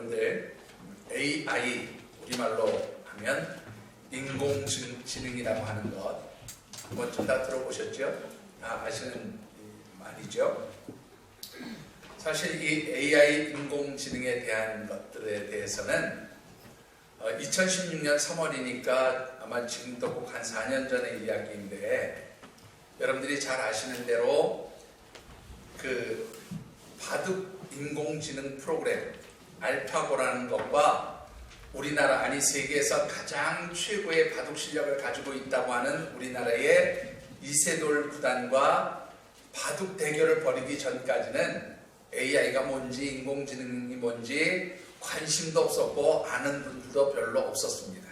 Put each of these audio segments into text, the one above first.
여러분들 AI, 우리말로 하면 인공지능이라고 하는 것 한번 좀 다 들어보셨죠? 아시는 말이죠. 사실 이 AI 인공지능에 대한 것들에 대해서는 2016년 3월이니까 아마 지금도 꼭 한 4년 전의 이야기인데, 여러분들이 잘 아시는 대로 그 바둑 인공지능 프로그램 알파고라는 것과 우리나라, 아니 세계에서 가장 최고의 바둑 실력을 가지고 있다고 하는 우리나라의 이세돌 구단과 바둑 대결을 벌이기 전까지는 AI가 뭔지 인공지능이 뭔지 관심도 없었고 아는 분들도 별로 없었습니다.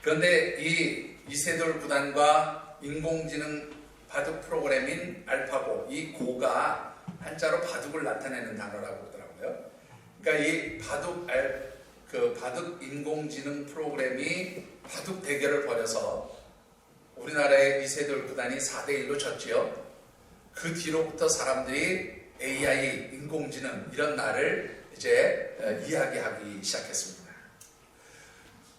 그런데 이 이세돌 구단과 인공지능 바둑 프로그램인 알파고, 이 고가 한자로 바둑을 나타내는 단어라고 그러더라고요. 그러니까 이 바둑 인공지능 프로그램이 바둑 대결을 벌여서 우리나라의 이세돌 구단이 4대1로 졌지요. 그 뒤로부터 사람들이 AI, 인공지능 이런 말을 이제 이야기하기 시작했습니다.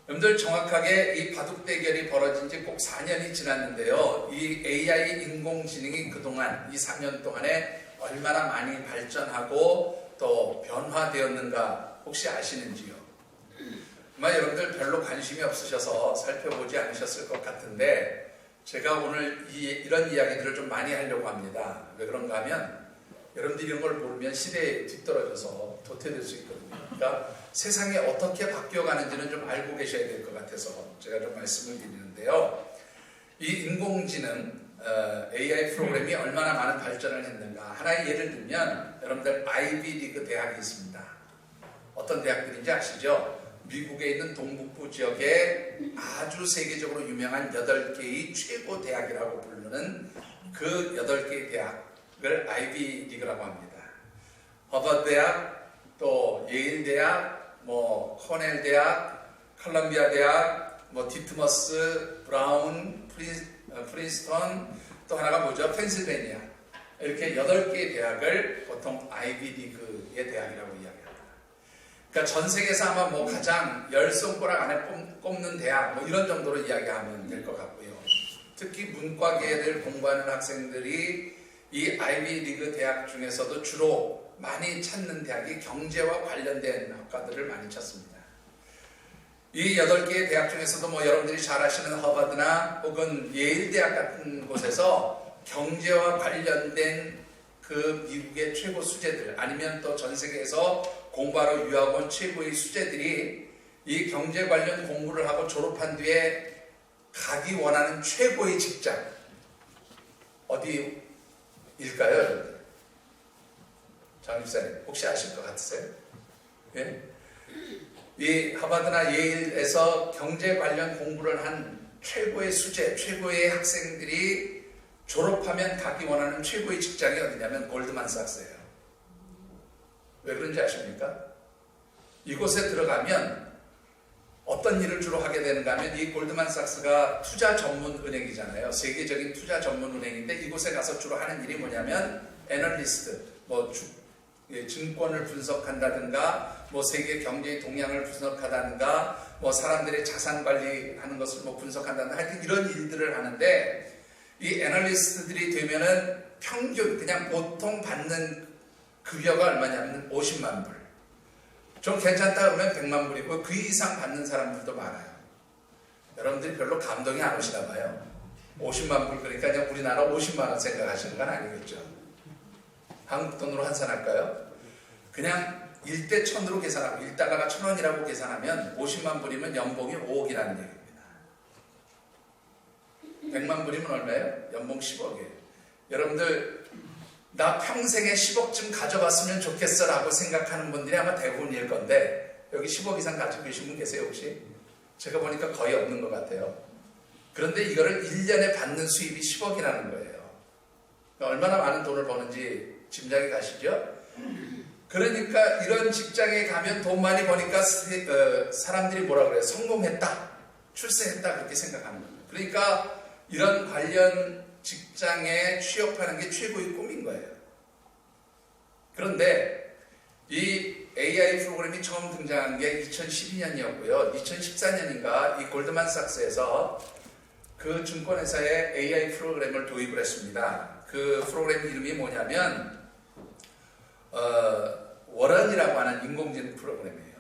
여러분들 정확하게 이 바둑 대결이 벌어진 지 꼭 4년이 지났는데요. 이 AI, 인공지능이 그동안 이 4년 동안에 얼마나 많이 발전하고 또 변화되었는가 혹시 아시는지요? 아마 여러분들 별로 관심이 없으셔서 살펴보지 않으셨을 것 같은데, 제가 오늘 이런 이야기들을 좀 많이 하려고 합니다. 왜 그런가 하면 여러분들이 이런 걸 모르면 시대에 뒤떨어져서 도태될 수 있거든요. 그러니까 세상이 어떻게 바뀌어가는지는 좀 알고 계셔야 될 것 같아서 제가 좀 말씀을 드리는데요. 이 인공지능 AI 프로그램이 얼마나 많은 발전을 했는가, 하나의 예를 들면 여러분들 아이비 리그 대학이 있습니다. 어떤 대학들인지 아시죠? 미국에 있는 동북부 지역에 아주 세계적으로 유명한 8개의 최고 대학이라고 부르는 그 8개의 대학을 아이비 리그라고 합니다. 허버드 대학, 또 예일 대학, 코넬 대학, 컬럼비아 대학, 디트머스, 브라운, 프린스턴, 또 하나가 뭐죠? 펜실베니아. 이렇게 8개의 대학을 보통 아이비 리그의 대학이라고 이야기합니다. 그러니까 전 세계에서 아마 가장 10손가락 안에 꼽는 대학 이런 정도로 이야기하면 될 것 같고요. 특히 문과계를 공부하는 학생들이 이 아이비 리그 대학 중에서도 주로 많이 찾는 대학이 경제와 관련된 학과들을 많이 찾습니다. 이 8개의 대학 중에서도 여러분들이 잘 아시는 허버드나 혹은 예일 대학 같은 곳에서 경제와 관련된 그 미국의 최고 수재들, 아니면 또 전 세계에서 공부하러 유학 온 최고의 수재들이 이 경제 관련 공부를 하고 졸업한 뒤에 가기 원하는 최고의 직장 어디일까요? 장집사님 혹시 아실 것 같으세요? 예? 이 하버드나 예일에서 경제 관련 공부를 한 최고의 수재, 최고의 학생들이 졸업하면 가기 원하는 최고의 직장이 어디냐면 골드만삭스예요. 왜 그런지 아십니까? 이곳에 들어가면 어떤 일을 주로 하게 되는가 하면, 이 골드만삭스가 투자 전문 은행이잖아요. 세계적인 투자 전문 은행인데, 이곳에 가서 주로 하는 일이 뭐냐면 애널리스트, 증권을 분석한다든가, 세계 경제의 동향을 분석하다든가, 사람들의 자산 관리하는 것을 분석한다든가, 하여튼 이런 일들을 하는데, 이 애널리스트들이 되면은 평균 그냥 보통 받는 급여가 얼마냐면 50만 불. 좀 괜찮다 그러면 100만 불이고 그 이상 받는 사람들도 많아요. 여러분들이 별로 감동이 안 오시나 봐요. 50만 불, 그러니까 그냥 우리나라 50만 원 생각하시는 건 아니겠죠. 한국 돈으로 환산할까요? 그냥 1대 1000으로 계산하고 1달러가 1000원이라고 계산하면 50만 불이면 연봉이 5억이라는 얘기입니다. 100만 불이면 얼마예요? 연봉 10억이에요. 여러분들 나 평생에 10억쯤 가져갔으면 좋겠어 라고 생각하는 분들이 아마 대부분일 건데, 여기 10억 이상 가지고 계신 분 계세요 혹시? 제가 보니까 거의 없는 것 같아요. 그런데 이거를 1년에 받는 수입이 10억이라는 거예요. 얼마나 많은 돈을 버는지 짐작이 가시죠? 그러니까 이런 직장에 가면 돈 많이 버니까 사람들이 뭐라 그래요? 성공했다, 출세했다, 그렇게 생각하는 거예요. 그러니까 이런 관련 직장에 취업하는 게 최고의 꿈인 거예요. 그런데 이 AI 프로그램이 처음 등장한 게 2012년이었고요. 2014년인가 이 골드만삭스에서 그 증권회사에 AI 프로그램을 도입을 했습니다. 그 프로그램 이름이 뭐냐면 워런이라고 하는 인공지능 프로그램이에요.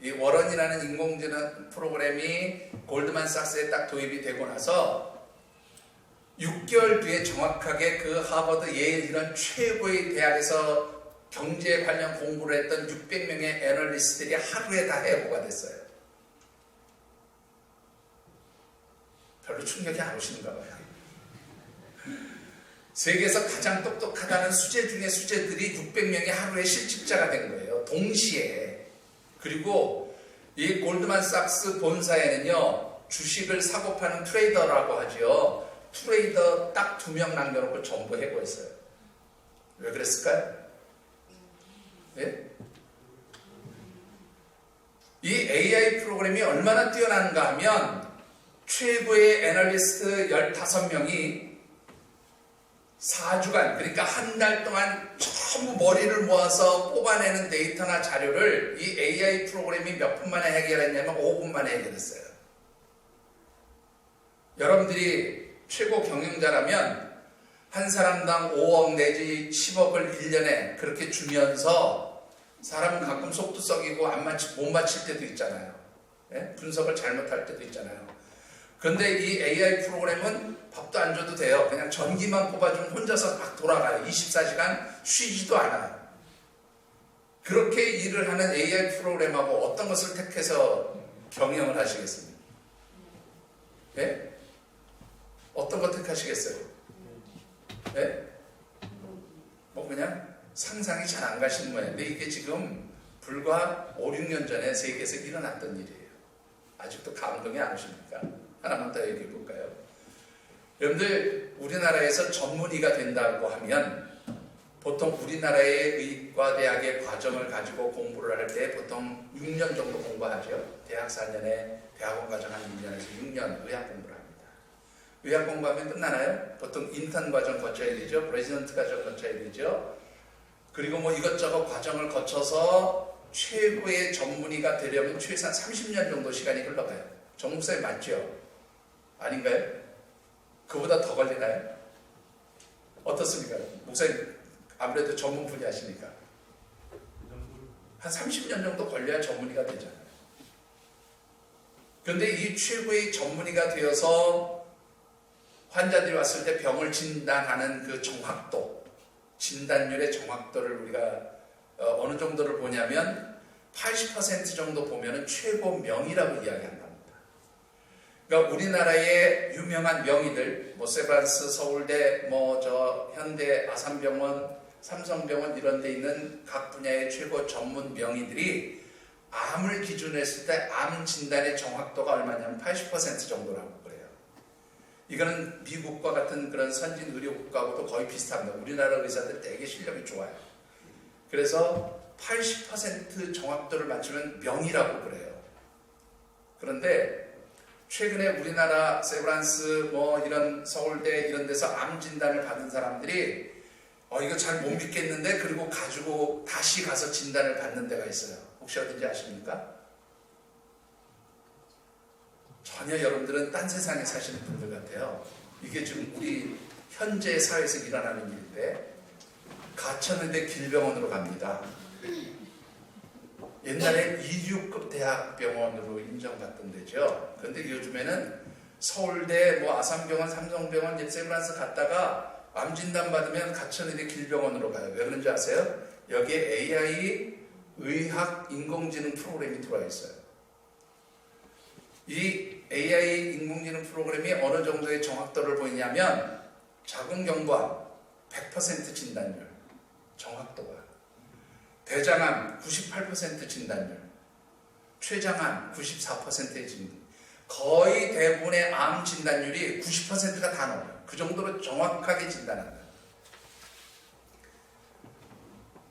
이 워런이라는 인공지능 프로그램이 골드만삭스에 딱 도입이 되고 나서 6개월 뒤에 정확하게 그 하버드, 예일 이런 최고의 대학에서 경제 관련 공부를 했던 600명의 애널리스트들이 하루에 다 해고가 됐어요. 별로 충격이 안 오시는가 봐요. 세계에서 가장 똑똑하다는 수재 중에 수재들이 600명이 하루에 실직자가 된 거예요. 동시에. 그리고 이 골드만삭스 본사에는요, 주식을 사고 파는 트레이더라고 하죠. 트레이더 딱 2명 남겨놓고 전부 해고했어요. 왜 그랬을까요? 네? 이 AI 프로그램이 얼마나 뛰어난가 하면 최고의 애널리스트 15명이 4주간, 그러니까 한 달 동안 전부 머리를 모아서 뽑아내는 데이터나 자료를 이 AI 프로그램이 몇 분 만에 해결했냐면 5분 만에 해결했어요. 여러분들이 최고 경영자라면 한 사람당 5억 내지 10억을 1년에 그렇게 주면서 사람은 가끔 속도 썩이고 못 맞힐 때도 있잖아요. 예? 분석을 잘못할 때도 있잖아요. 그런데 이 AI 프로그램은 밥도 안 줘도 돼요. 그냥 전기만 뽑아주면 혼자서 막 돌아가요. 24시간 쉬지도 않아요. 그렇게 일을 하는 AI 프로그램하고 어떤 것을 택해서 경영을 하시겠습니까? 예? 어떤 것 택하시겠어요? 예? 뭐 그냥 상상이 잘 안 가시는 모양인데 이게 지금 불과 5, 6년 전에 세계에서 일어났던 일이에요. 아직도 감동이 안 오십니까? 하나만 더 얘기해 볼까요? 여러분들 우리나라에서 전문의가 된다고 하면 보통 우리나라의 의과대학의 과정을 가지고 공부를 할 때 보통 6년 정도 공부하죠. 대학 4년에 대학원 과정 한 2년에서 6년 의학 공부를 합니다. 의학 공부하면 끝나나요? 보통 인턴 과정 거쳐야 되죠. 프레지던트 과정 거쳐야 되죠. 그리고 뭐 이것저것 과정을 거쳐서 최고의 전문의가 되려면 최소한 30년 정도 시간이 흘러가요. 정 목사님 맞죠? 아닌가요? 그보다 더 걸리나요? 어떻습니까? 목사님 아무래도 전문 분야시니까 한 30년 정도 걸려야 전문의가 되잖아요. 그런데 이 최고의 전문의가 되어서 환자들이 왔을 때 병을 진단하는 그 정확도, 진단율의 정확도를 우리가 어느 정도를 보냐면 80% 정도 보면은 최고명이라고 이야기한답니다. 그러니까 우리나라의 유명한 명의들, 뭐 세브란스, 서울대, 뭐 저 현대, 아산병원, 삼성병원 이런 데 있는 각 분야의 최고 전문 명의들이 암을 기준으로 했을 때 암 진단의 정확도가 얼마냐면 80% 정도라고 그래요. 이거는 미국과 같은 그런 선진 의료국가하고도 거의 비슷합니다. 우리나라 의사들 되게 실력이 좋아요. 그래서 80% 정확도를 맞추면 명의라고 그래요. 그런데 최근에 우리나라 세브란스 뭐 이런 서울대 이런 데서 암 진단을 받은 사람들이 이거 잘 못 믿겠는데 그리고 가지고 다시 가서 진단을 받는 데가 있어요. 혹시 어딘지 아십니까? 전혀 여러분들은 딴 세상에 사시는 분들 같아요. 이게 지금 우리 현재 사회에서 일어나는 일인데 가천의대 길병원으로 갑니다. 옛날에 2류급 대학병원으로 인정받던 데죠. 그런데 요즘에는 서울대, 뭐 아산병원, 삼성병원, 세브란스 갔다가 암 진단 받으면 가천의대 길병원으로 가요. 왜 그런지 아세요? 여기에 AI 의학 인공지능 프로그램이 들어와 있어요. 이 AI 인공지능 프로그램이 어느 정도의 정확도를 보이냐면 자궁경부암 100% 진단율, 정확도가 대장암 98% 진단율, 췌장암 94%의 진단, 거의 대부분의 암 진단율이 90%가 다 나와요. 그 정도로 정확하게 진단한다.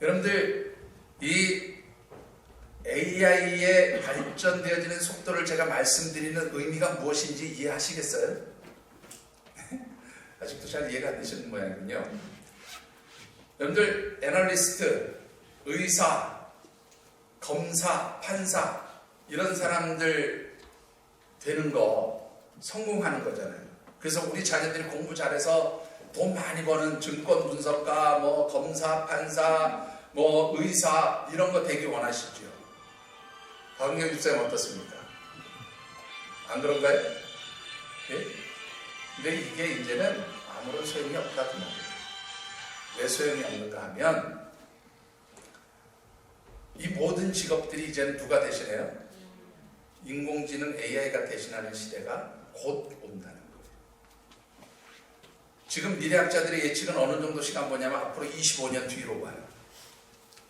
여러분들 이 AI의 발전되어지는 속도를 제가 말씀드리는 의미가 무엇인지 이해하시겠어요? 아직도 잘 이해가 안 되시는 모양이군요. 여러분들 애널리스트, 의사, 검사, 판사 이런 사람들 되는 거 성공하는 거잖아요. 그래서 우리 자녀들이 공부 잘해서 돈 많이 버는 증권 분석가, 뭐 검사, 판사, 뭐 의사 이런 거 되기 원하시죠? 박은경 집사님 어떻습니까? 안 그런가요? 예? 근데 이게 이제는 아무런 소용이 없다 그 말이에요. 왜 소용이 없는가 하면 이 모든 직업들이 이제는 누가 대신해요? 인공지능 AI가 대신하는 시대가 곧 온다는 거예요. 지금 미래학자들의 예측은 어느 정도 시간 보냐면 앞으로 25년 뒤로 봐요.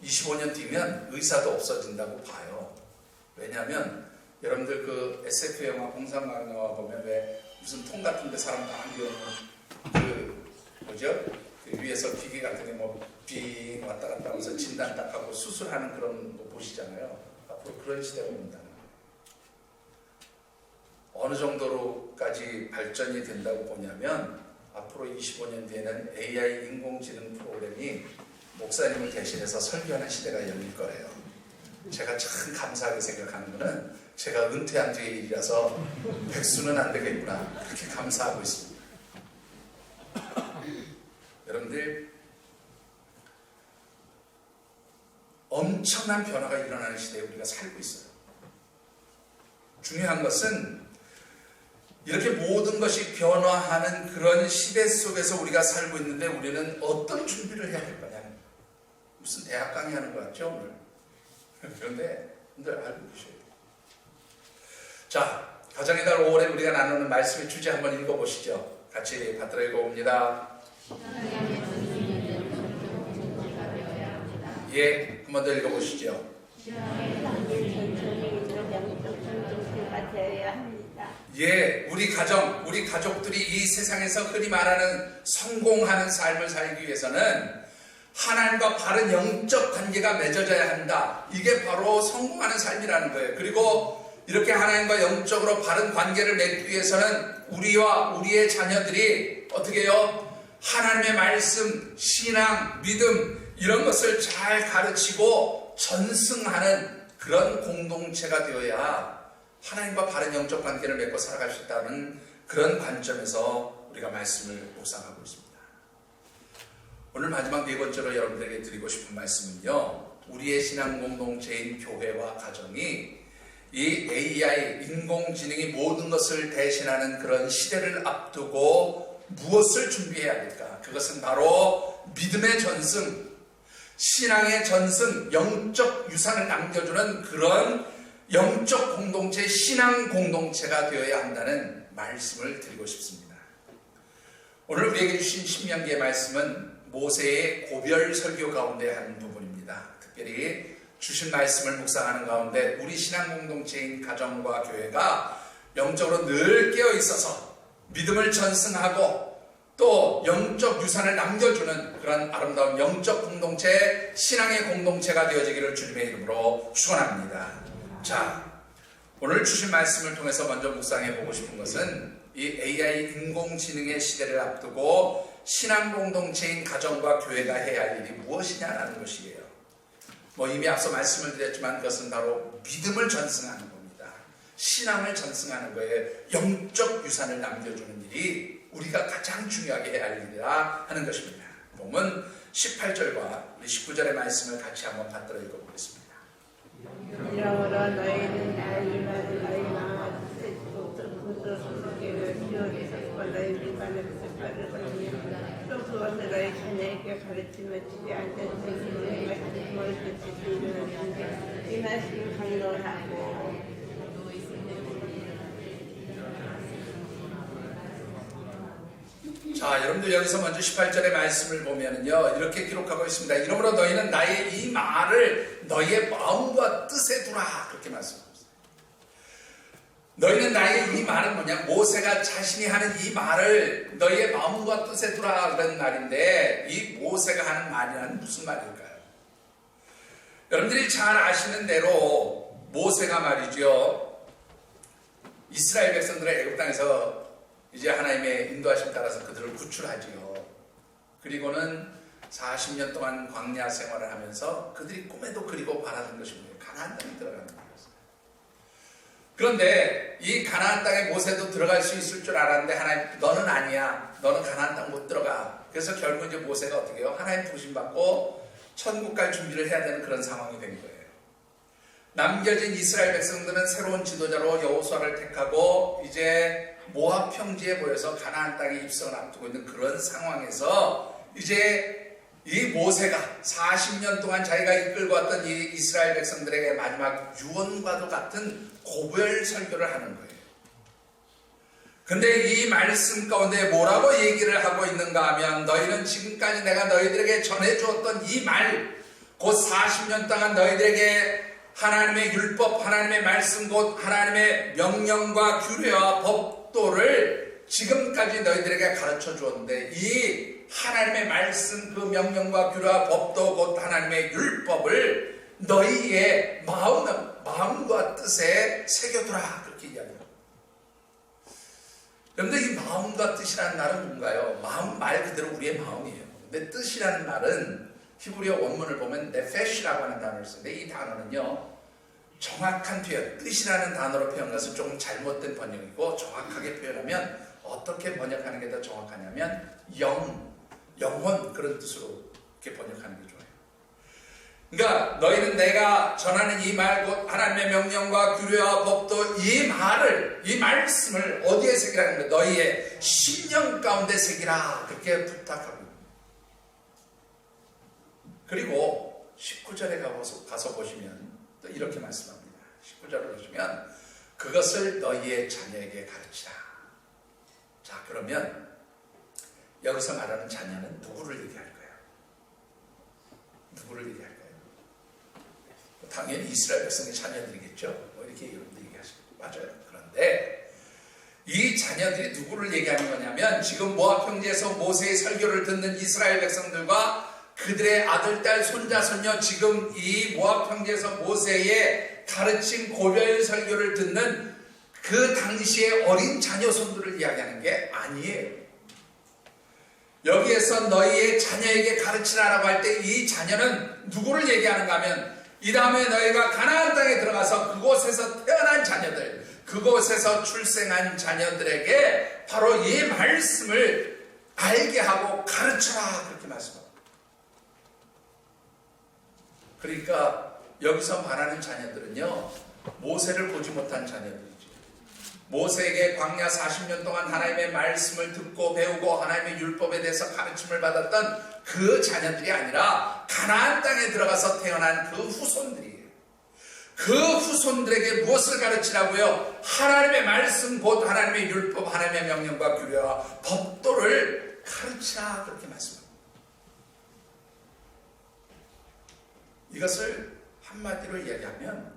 25년 뒤면 의사도 없어진다고 봐요. 왜냐하면 여러분들 그 SF 영화 공상과학 영화 보면 왜 무슨 통 같은 데 사람 다 안겨오는 그 뭐죠? 그 위에서 기계 같은 게 뭐 빙 왔다 갔다 하면서 진단 딱 하고 수술하는 그런 거 보시잖아요. 앞으로 그런 시대가 온다는 거예요. 어느 정도로까지 발전이 된다고 보냐면 앞으로 25년 뒤에는 AI 인공지능 프로그램이 목사님을 대신해서 설교하는 시대가 열릴 거래요. 제가 참 감사하게 생각하는 거는 제가 은퇴한 뒤의 일이라서 백수는 안 되겠구나 그렇게 감사하고 있습니다. 여러분들 엄청난 변화가 일어나는 시대에 우리가 살고 있어요. 중요한 것은 이렇게 모든 것이 변화하는 그런 시대 속에서 우리가 살고 있는데 우리는 어떤 준비를 해야 될 거냐. 무슨 대학 강의하는 것 같죠 오늘? 그런데 여러분들 알고 계셔야 돼요. 자, 가정의 달 5월에 우리가 나누는 말씀의 주제 한번 읽어보시죠. 같이 받들어 읽어봅니다. 예, 한 번 더 읽어보시죠. 예, 우리 가족들이 이 세상에서 흔히 말하는 성공하는 삶을 살기 위해서는 하나님과 바른 영적 관계가 맺어져야 한다. 이게 바로 성공하는 삶이라는 거예요. 그리고 이렇게 하나님과 영적으로 바른 관계를 맺기 위해서는 우리와 우리의 자녀들이 어떻게 해요? 하나님의 말씀, 신앙, 믿음 이런 것을 잘 가르치고 전승하는 그런 공동체가 되어야 하나님과 바른 영적 관계를 맺고 살아갈 수 있다는 그런 관점에서 우리가 말씀을 묵상하고 있습니다. 오늘 마지막 네 번째로 여러분들에게 드리고 싶은 말씀은요, 우리의 신앙 공동체인 교회와 가정이 이 AI, 인공지능이 모든 것을 대신하는 그런 시대를 앞두고 무엇을 준비해야 될까? 그것은 바로 믿음의 전승, 신앙의 전승, 영적 유산을 남겨주는 그런 영적 공동체, 신앙 공동체가 되어야 한다는 말씀을 드리고 싶습니다. 오늘 우리에게 주신 신명기의 말씀은 모세의 고별 설교 가운데 한 부분입니다. 특별히 주신 말씀을 묵상하는 가운데 우리 신앙 공동체인 가정과 교회가 영적으로 늘 깨어 있어서 믿음을 전승하고 또 영적 유산을 남겨주는 그런 아름다운 영적 공동체, 신앙의 공동체가 되어지기를 주님의 이름으로 축원합니다. 자, 오늘 주신 말씀을 통해서 먼저 묵상해 보고 싶은 것은 이 AI 인공지능의 시대를 앞두고 신앙 공동체인 가정과 교회가 해야 할 일이 무엇이냐라는 것이에요. 뭐 이미 앞서 말씀을 드렸지만 그것은 바로 믿음을 전승하는 겁니다. 신앙을 전승하는 거예요. 영적 유산을 남겨주는 일이 우리가 가장 중요하게 해야 할 일이라 하는 것입니다. 본문 18절과 19절의 말씀을 같이 한번 받들어 읽어보겠습니다. 이러므로 너희는 나의 마음을 뜻했고 그것을 속에를 지어내서 너희 비판을 뜻하를 거니며 또 그것을 너희 자녀에게 가르치며 집에 앉아서 생기는 말씀을 뜻했고 이르는데 이 말씀을 강론하고 자, 여러분들 여기서 먼저 18절의 말씀을 보면은요, 이렇게 기록하고 있습니다. 이러므로 너희는 나의 이 말을 너희의 마음과 뜻에 두라. 그렇게 말씀하고 있어요. 너희는 나의 이 말은 뭐냐? 모세가 자신이 하는 이 말을 너희의 마음과 뜻에 두라. 그런 말인데, 이 모세가 하는 말이란 무슨 말일까요? 여러분들이 잘 아시는 대로 모세가 말이죠, 이스라엘 백성들의 애굽 땅에서 이제 하나님의 인도하심 따라서 그들을 구출하지요. 그리고는 40년 동안 광야 생활을 하면서 그들이 꿈에도 그리고 바라던 것이 뭐예요? 가나안 땅에 들어가는 거였어요. 그런데 이 가나안 땅에 모세도 들어갈 수 있을 줄 알았는데 하나님 너는 아니야. 너는 가나안 땅 못 들어가. 그래서 결국 이제 모세가 어떻게 해요? 하나님 부심받고 천국 갈 준비를 해야 되는 그런 상황이 된 거예요. 남겨진 이스라엘 백성들은 새로운 지도자로 여호수아를 택하고 이제 모압 평지에 모여서 가나안 땅에 입성을 앞두고 있는 그런 상황에서 이제 이 모세가 40년 동안 자기가 이끌고 왔던 이 이스라엘 백성들에게 마지막 유언과도 같은 고별 설교를 하는 거예요. 근데 이 말씀 가운데 뭐라고 얘기를 하고 있는가 하면 너희는 지금까지 내가 너희들에게 전해주었던 이 말, 곧 40년 동안 너희들에게 하나님의 율법, 하나님의 말씀, 곧 하나님의 명령과 규례와 법도를 지금까지 너희들에게 가르쳐 주었는데 이 하나님의 말씀, 그 명령과 규례와 법도, 곧 하나님의 율법을 너희의 마음과 뜻에 새겨두라. 그렇게 이야기합니다. 그런데 이 마음과 뜻이라는 말은 뭔가요? 마음 말 그대로 우리의 마음이에요. 근데 뜻이라는 말은 히브리어 원문을 보면 네페시라고 하는 단어를 쓰는데 이 단어는요 정확한 표현, 뜻이라는 단어로 표현한 것은 조금 잘못된 번역이고 정확하게 표현하면 어떻게 번역하는 게 더 정확하냐면 영혼 그런 뜻으로 이렇게 번역하는 게 좋아요. 그러니까 너희는 내가 전하는 이 말 곧 하나님의 명령과 규례와 법도 이 말을 이 말씀을 어디에 새기라는 거예요? 너희의 심령 가운데 새기라 그렇게 부탁하고 그리고 19절에 가서 보시면 또 이렇게 말씀합니다. 19절을 보시면 그것을 너희의 자녀에게 가르치라. 자 그러면 여기서 말하는 자녀는 누구를 얘기할까요? 누구를 얘기할까요? 당연히 이스라엘 백성의 자녀들이겠죠. 뭐 이렇게 여러분들 얘기하시고 맞아요. 그런데 이 자녀들이 누구를 얘기하는 거냐면 지금 모압 평지에서 모세의 설교를 듣는 이스라엘 백성들과 그들의 아들, 딸, 손자, 손녀 지금 이 모압 평지에서 모세의 가르친 고별 설교를 듣는 그 당시의 어린 자녀손들을 이야기하는 게 아니에요. 여기에서 너희의 자녀에게 가르치라라고 할 때 이 자녀는 누구를 얘기하는가 하면 이 다음에 너희가 가나안 땅에 들어가서 그곳에서 태어난 자녀들, 그곳에서 출생한 자녀들에게 바로 이 말씀을 알게 하고 가르쳐라 그렇게 말씀합니다. 그러니까 여기서 말하는 자녀들은요 모세를 보지 못한 자녀들이죠. 모세에게 광야 40년 동안 하나님의 말씀을 듣고 배우고 하나님의 율법에 대해서 가르침을 받았던 그 자녀들이 아니라 가나안 땅에 들어가서 태어난 그 후손들이에요. 그 후손들에게 무엇을 가르치라고요? 하나님의 말씀 곧 하나님의 율법, 하나님의 명령과 규례와 법도를 가르치라 그렇게 말씀합니다. 이것을 한마디로 이야기하면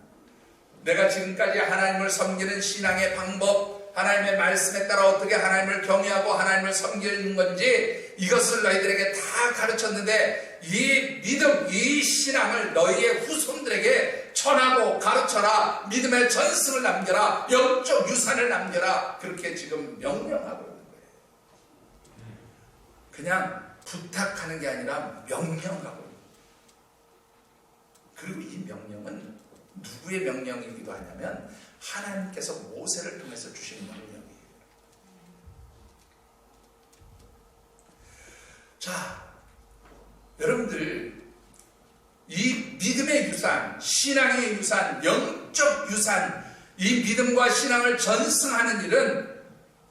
내가 지금까지 하나님을 섬기는 신앙의 방법, 하나님의 말씀에 따라 어떻게 하나님을 경외하고 하나님을 섬기는 건지 이것을 너희들에게 다 가르쳤는데 이 믿음, 이 신앙을 너희의 후손들에게 전하고 가르쳐라. 믿음의 전승을 남겨라. 영적 유산을 남겨라. 그렇게 지금 명령하고 있는 거예요. 그냥 부탁하는 게 아니라 명령하고 있는 거예요. 그리고 이 명령은 누구의 명령이기도 하냐면 하나님께서 모세를 통해서 주신 명령이에요. 자, 여러분들 이 믿음의 유산, 신앙의 유산, 영적 유산, 이 믿음과 신앙을 전승하는 일은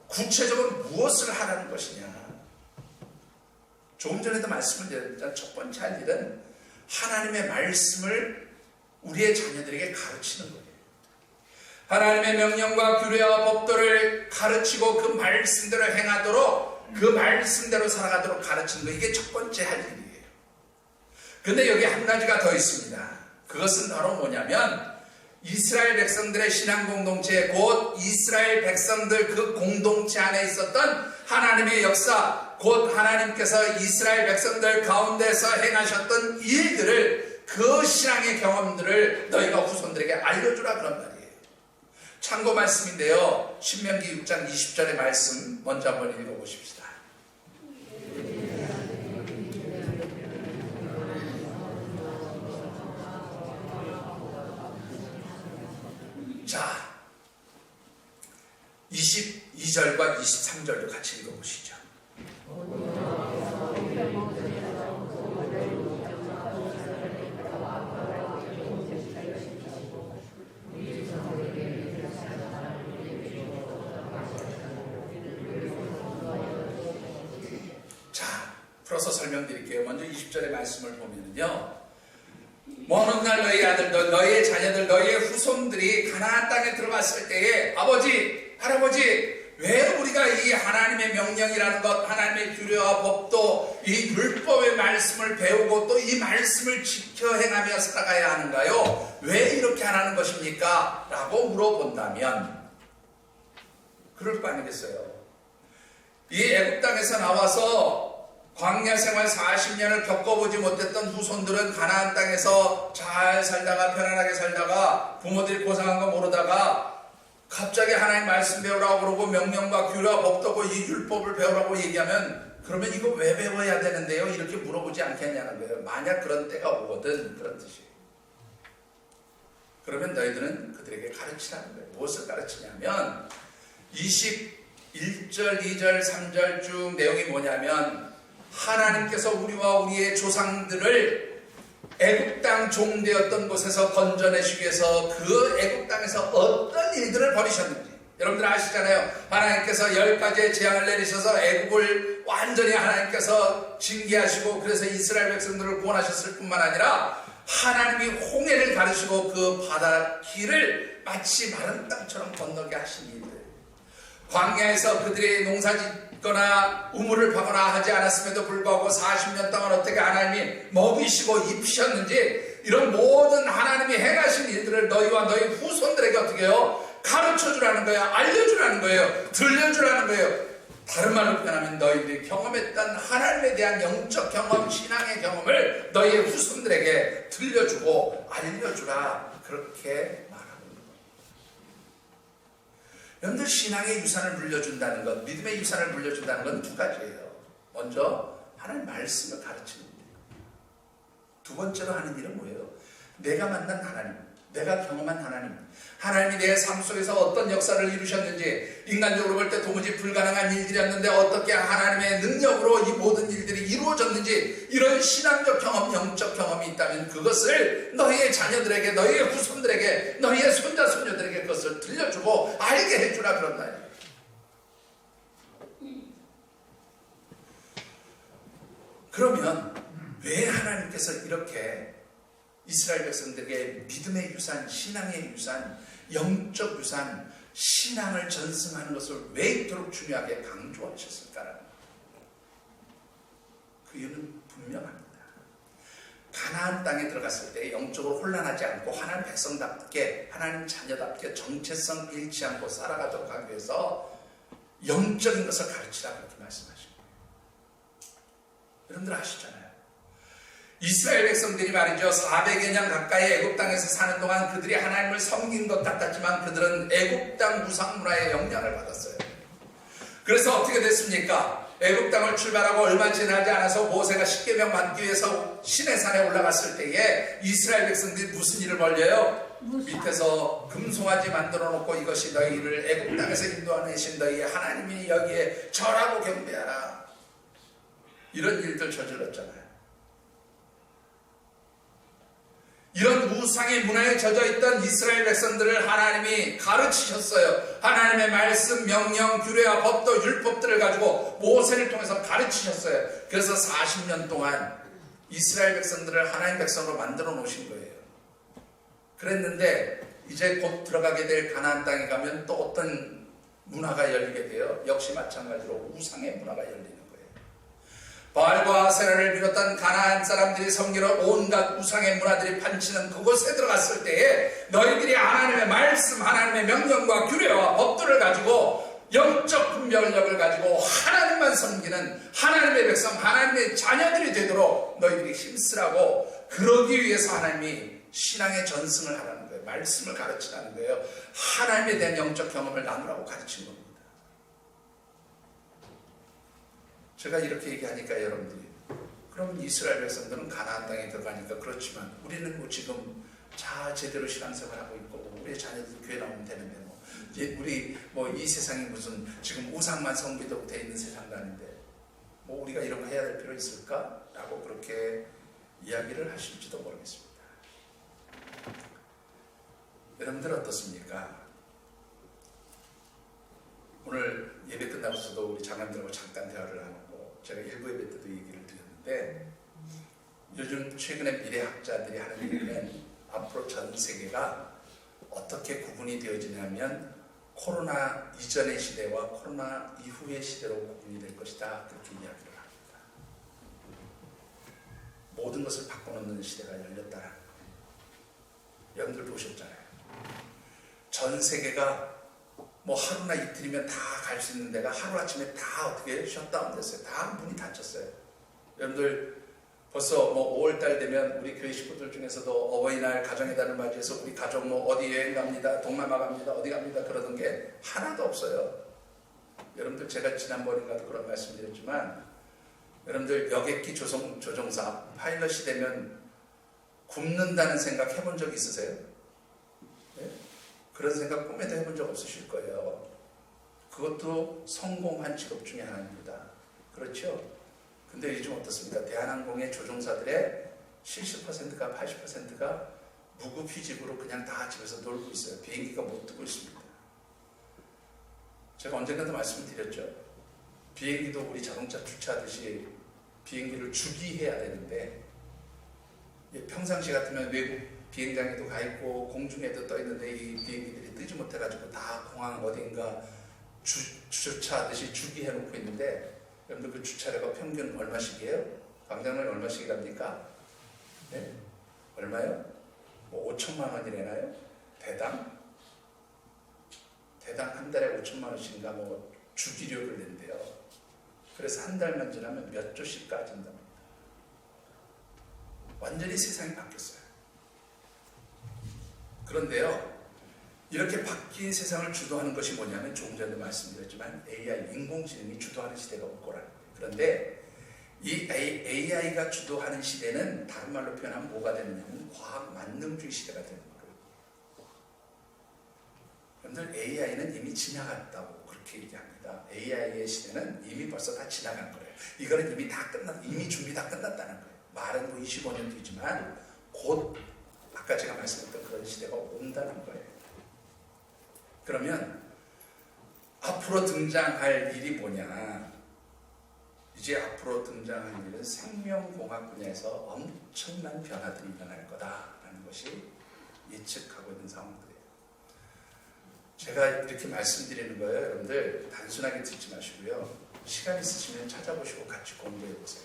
구체적으로 무엇을 하라는 것이냐? 조금 전에도 말씀을 드렸던 첫 번째 할 일은 하나님의 말씀을 우리의 자녀들에게 가르치는 거예요. 하나님의 명령과 규례와 법도를 가르치고 그 말씀대로 행하도록 그 말씀대로 살아가도록 가르치는 거 이게 첫 번째 할 일이에요. 그런데 여기 한 가지가 더 있습니다. 그것은 바로 뭐냐면 이스라엘 백성들의 신앙 공동체 곧 이스라엘 백성들 그 공동체 안에 있었던 하나님의 역사 곧 하나님께서 이스라엘 백성들 가운데서 행하셨던 일들을 그 신앙의 경험들을 너희가 후손들에게 알려주라 그런 말이에요. 참고 말씀인데요. 신명기 6장 20절의 말씀 먼저 한번 읽어보십시다. 자, 22절과 23절도 같이 읽어보시죠. 자, 풀어서 설명드릴게요. 먼저 20절의 말씀을 보면요, 먼 훗날 너희 아들들, 너희의 자녀들, 너희의 후손들이 가나안 땅에 들어갔을 때에 아버지, 할아버지, 왜 우리가 이 하나님의 명령이라는 것, 하나님의 규례와 법도, 이 율법의 말씀을 배우고 또 이 말씀을 지켜 행하며 살아가야 하는가요? 왜 이렇게 하라는 것입니까? 라고 물어본다면 그럴 거 아니겠어요? 이 애굽 땅에서 나와서 광야 생활 40년을 겪어보지 못했던 후손들은 가나안 땅에서 잘 살다가 편안하게 살다가 부모들이 고생한 거 모르다가 갑자기 하나님 말씀 배우라고 그러고 명령과 규례와 법도고 이 율법을 배우라고 얘기하면 그러면 이거 왜 배워야 되는데요? 이렇게 물어보지 않겠냐는 거예요. 만약 그런 때가 오거든, 그런 뜻이에요. 그러면 너희들은 그들에게 가르치라는 거예요. 무엇을 가르치냐면 21절, 2절, 3절 쭉 내용이 뭐냐면 하나님께서 우리와 우리의 조상들을 애굽 땅 종되었던 곳에서 건져내시기 위해서 그 애굽 땅에서 어떤 일들을 벌이셨는지 여러분들 아시잖아요. 하나님께서 10가지의 재앙을 내리셔서 애굽을 완전히 하나님께서 징계하시고 그래서 이스라엘 백성들을 구원하셨을 뿐만 아니라 하나님이 홍해를 가르시고 그 바다 길을 마치 마른 땅처럼 건너게 하신 일들, 광야에서 그들이 농사짓거나 우물을 파거나 하지 않았음에도 불구하고 40년 동안 어떻게 하나님이 먹이시고 입히셨는지 이런 모든 하나님이 행하신 일들을 너희와 너희 후손들에게 어떻게 해요? 가르쳐주라는 거예요. 알려주라는 거예요. 들려주라는 거예요. 다른 말로 표현하면 너희들이 경험했던 하나님에 대한 영적 경험, 신앙의 경험을 너희의 후손들에게 들려주고 알려주라, 그렇게 말하는 거예요. 여러분들, 신앙의 유산을 물려준다는 것, 믿음의 유산을 물려준다는 건 두 가지예요. 먼저 하나님 말씀을 가르치는 일이에요. 두 번째로 하는 일은 뭐예요? 내가 만난 하나님, 내가 경험한 하나님, 하나님이 내 삶 속에서 어떤 역사를 이루셨는지, 인간적으로 볼 때 도무지 불가능한 일들이었는데 어떻게 하나님의 능력으로 이 모든 일들이 이루어졌는지, 이런 신앙적 경험, 영적 경험이 있다면 그것을 너희의 자녀들에게, 너희의 후손들에게, 너희의 손자, 손녀들에게 그것을 들려주고 알게 해주라, 그런 말이에요. 그러면 왜 하나님께서 이렇게 이스라엘 백성들에게 믿음의 유산, 신앙의 유산, 영적 유산, 신앙을 전승하는 것을 왜 이토록 중요하게 강조하셨을까라는 그 이유는 분명합니다. 가나안 땅에 들어갔을 때 영적으로 혼란하지 않고 하나님 백성답게, 하나님 자녀답게 정체성 잃지 않고 살아가도록 하기 위해서 영적인 것을 가르치라, 그렇게 말씀하신 거예요. 여러분들 아시잖아요. 이스라엘 백성들이 말이죠, 400여 년 가까이 애굽 땅에서 사는 동안 그들이 하나님을 섬긴 것 같았지만 그들은 애굽 땅 무상 문화의 영향을 받았어요. 그래서 어떻게 됐습니까? 애굽 땅을 출발하고 얼마 지나지 않아서 모세가 십계명 받기 위해서 시내산에 올라갔을 때에 이스라엘 백성들이 무슨 일을 벌려요? 밑에서 금송아지 만들어 놓고 이것이 너희를 애굽 땅에서 인도하신 너희의 하나님이 여기에 절하고 경배하라, 이런 일들 저질렀잖아요. 이런 우상의 문화에 젖어있던 이스라엘 백성들을 하나님이 가르치셨어요. 하나님의 말씀, 명령, 규례와 법도, 율법들을 가지고 모세를 통해서 가르치셨어요. 그래서 40년 동안 이스라엘 백성들을 하나님 백성으로 만들어 놓으신 거예요. 그랬는데 이제 곧 들어가게 될 가나안 땅에 가면 또 어떤 문화가 열리게 돼요? 역시 마찬가지로 우상의 문화가 열리는 거예요. 바알과 아세라를 비롯한 가나안 사람들이 섬기는 온갖 우상의 문화들이 판치는 그곳에 들어갔을 때에 너희들이 하나님의 말씀, 하나님의 명령과 규례와 법들을 가지고 영적 분별력을 가지고 하나님만 섬기는 하나님의 백성, 하나님의 자녀들이 되도록 너희들이 힘쓰라고, 그러기 위해서 하나님이 신앙의 전승을 하라는 거예요. 말씀을 가르치라는 거예요. 하나님에 대한 영적 경험을 나누라고 가르친 겁니다. 제가 이렇게 얘기하니까 여러분들이, 그러면 이스라엘 백성들은 가나안 땅에 들어가니까 그렇지만 우리는 뭐 지금 자 제대로 신앙생활하고 있고 우리 자녀들 교회 나오면 되는데 뭐 우리 뭐 이 세상이 무슨 지금 우상만 성비도 돼 있는 세상도 아닌데 뭐 우리가 이런 거 해야 될 필요 있을까? 라고 그렇게 이야기를 하실지도 모르겠습니다. 여러분들 어떻습니까? 오늘 예배 끝나고서도 우리 장남들하고 잠깐 대화를 하고 제가 일부 예배 때도 얘기를 드렸는데 요즘 최근에 미래학자들이 하는 얘기는 앞으로 전 세계가 어떻게 구분이 되어지냐면 코로나 이전의 시대와 코로나 이후의 시대로 구분이 될 것이다. 그렇게 이야기를 합니다. 모든 것을 바꿔놓는 시대가 열렸다라는 거예요. 여러분들 보셨잖아요. 전 세계가 뭐 하루나 이틀이면 다 갈 수 있는 데가 하루아침에 다 어떻게 셧다운 됐어요. 다 문이 닫혔어요. 여러분들 벌써 뭐 5월달 되면 우리 교회 식구들 중에서도 어버이날 가정의 달을 맞이해서 우리 가족 뭐 어디 여행 갑니다. 동남아 갑니다. 어디 갑니다. 그러던 게 하나도 없어요. 여러분들 제가 지난번인가도 그런 말씀드렸지만 여러분들 여객기 조종사 파일럿이 되면 굶는다는 생각 해본 적 있으세요? 네? 그런 생각 꿈에도 해본 적 없으실 거예요. 그것도 성공한 직업 중에 하나입니다. 그렇죠? 근데 요즘 어떻습니까? 대한항공의 조종사들의 70%가 80%가 무급휴직으로 그냥 다 집에서 놀고 있어요. 비행기가 못 뜨고 있습니다. 제가 언젠가도 말씀을 드렸죠. 비행기도 우리 자동차 주차하듯이 비행기를 주기해야 되는데 평상시 같으면 외국 비행장에도 가 있고 공중에도 떠 있는데 이 비행기들이 뜨지 못해가지고 다 공항 어딘가 주차하듯이 주기해 놓고 있는데 여러분들 그 주차료가 평균 얼마씩이에요? 광장은 얼마씩이랍니까? 네? 얼마요? 뭐 5천만 원이래나요? 대당 한 달에 5천만 원씩인가 뭐 주기료를 낸대요. 그래서 한 달만 지나면 몇 조씩 까진답니다. 완전히 세상이 바뀌었어요. 그런데요, 이렇게 바뀐 세상을 주도하는 것이 뭐냐면 조금 전에도 말씀드렸지만 AI, 인공지능이 주도하는 시대가 올 거라는 거예요. 그런데 이 AI가 주도하는 시대는 다른 말로 표현하면 뭐가 되느냐면 과학 만능주의 시대가 되는 거예요. 여러분들 AI는 이미 지나갔다고 그렇게 얘기합니다. AI의 시대는 이미 벌써 다 지나간 거예요. 이거는 이미 다 이미 준비 다 끝났다는 거예요. 말은 뭐 25년 뒤지만 곧 아까 제가 말씀드렸던 그런 시대가 온다는 거예요. 그러면 앞으로 등장할 일이 뭐냐? 이제 앞으로 등장할 일은 생명공학 분야에서 엄청난 변화들이 일어날 거다라는 것이 예측하고 있는 상황들이에요. 제가 이렇게 말씀드리는 거예요. 여러분들 단순하게 듣지 마시고요. 시간 있으시면 찾아보시고 같이 공부해 보세요.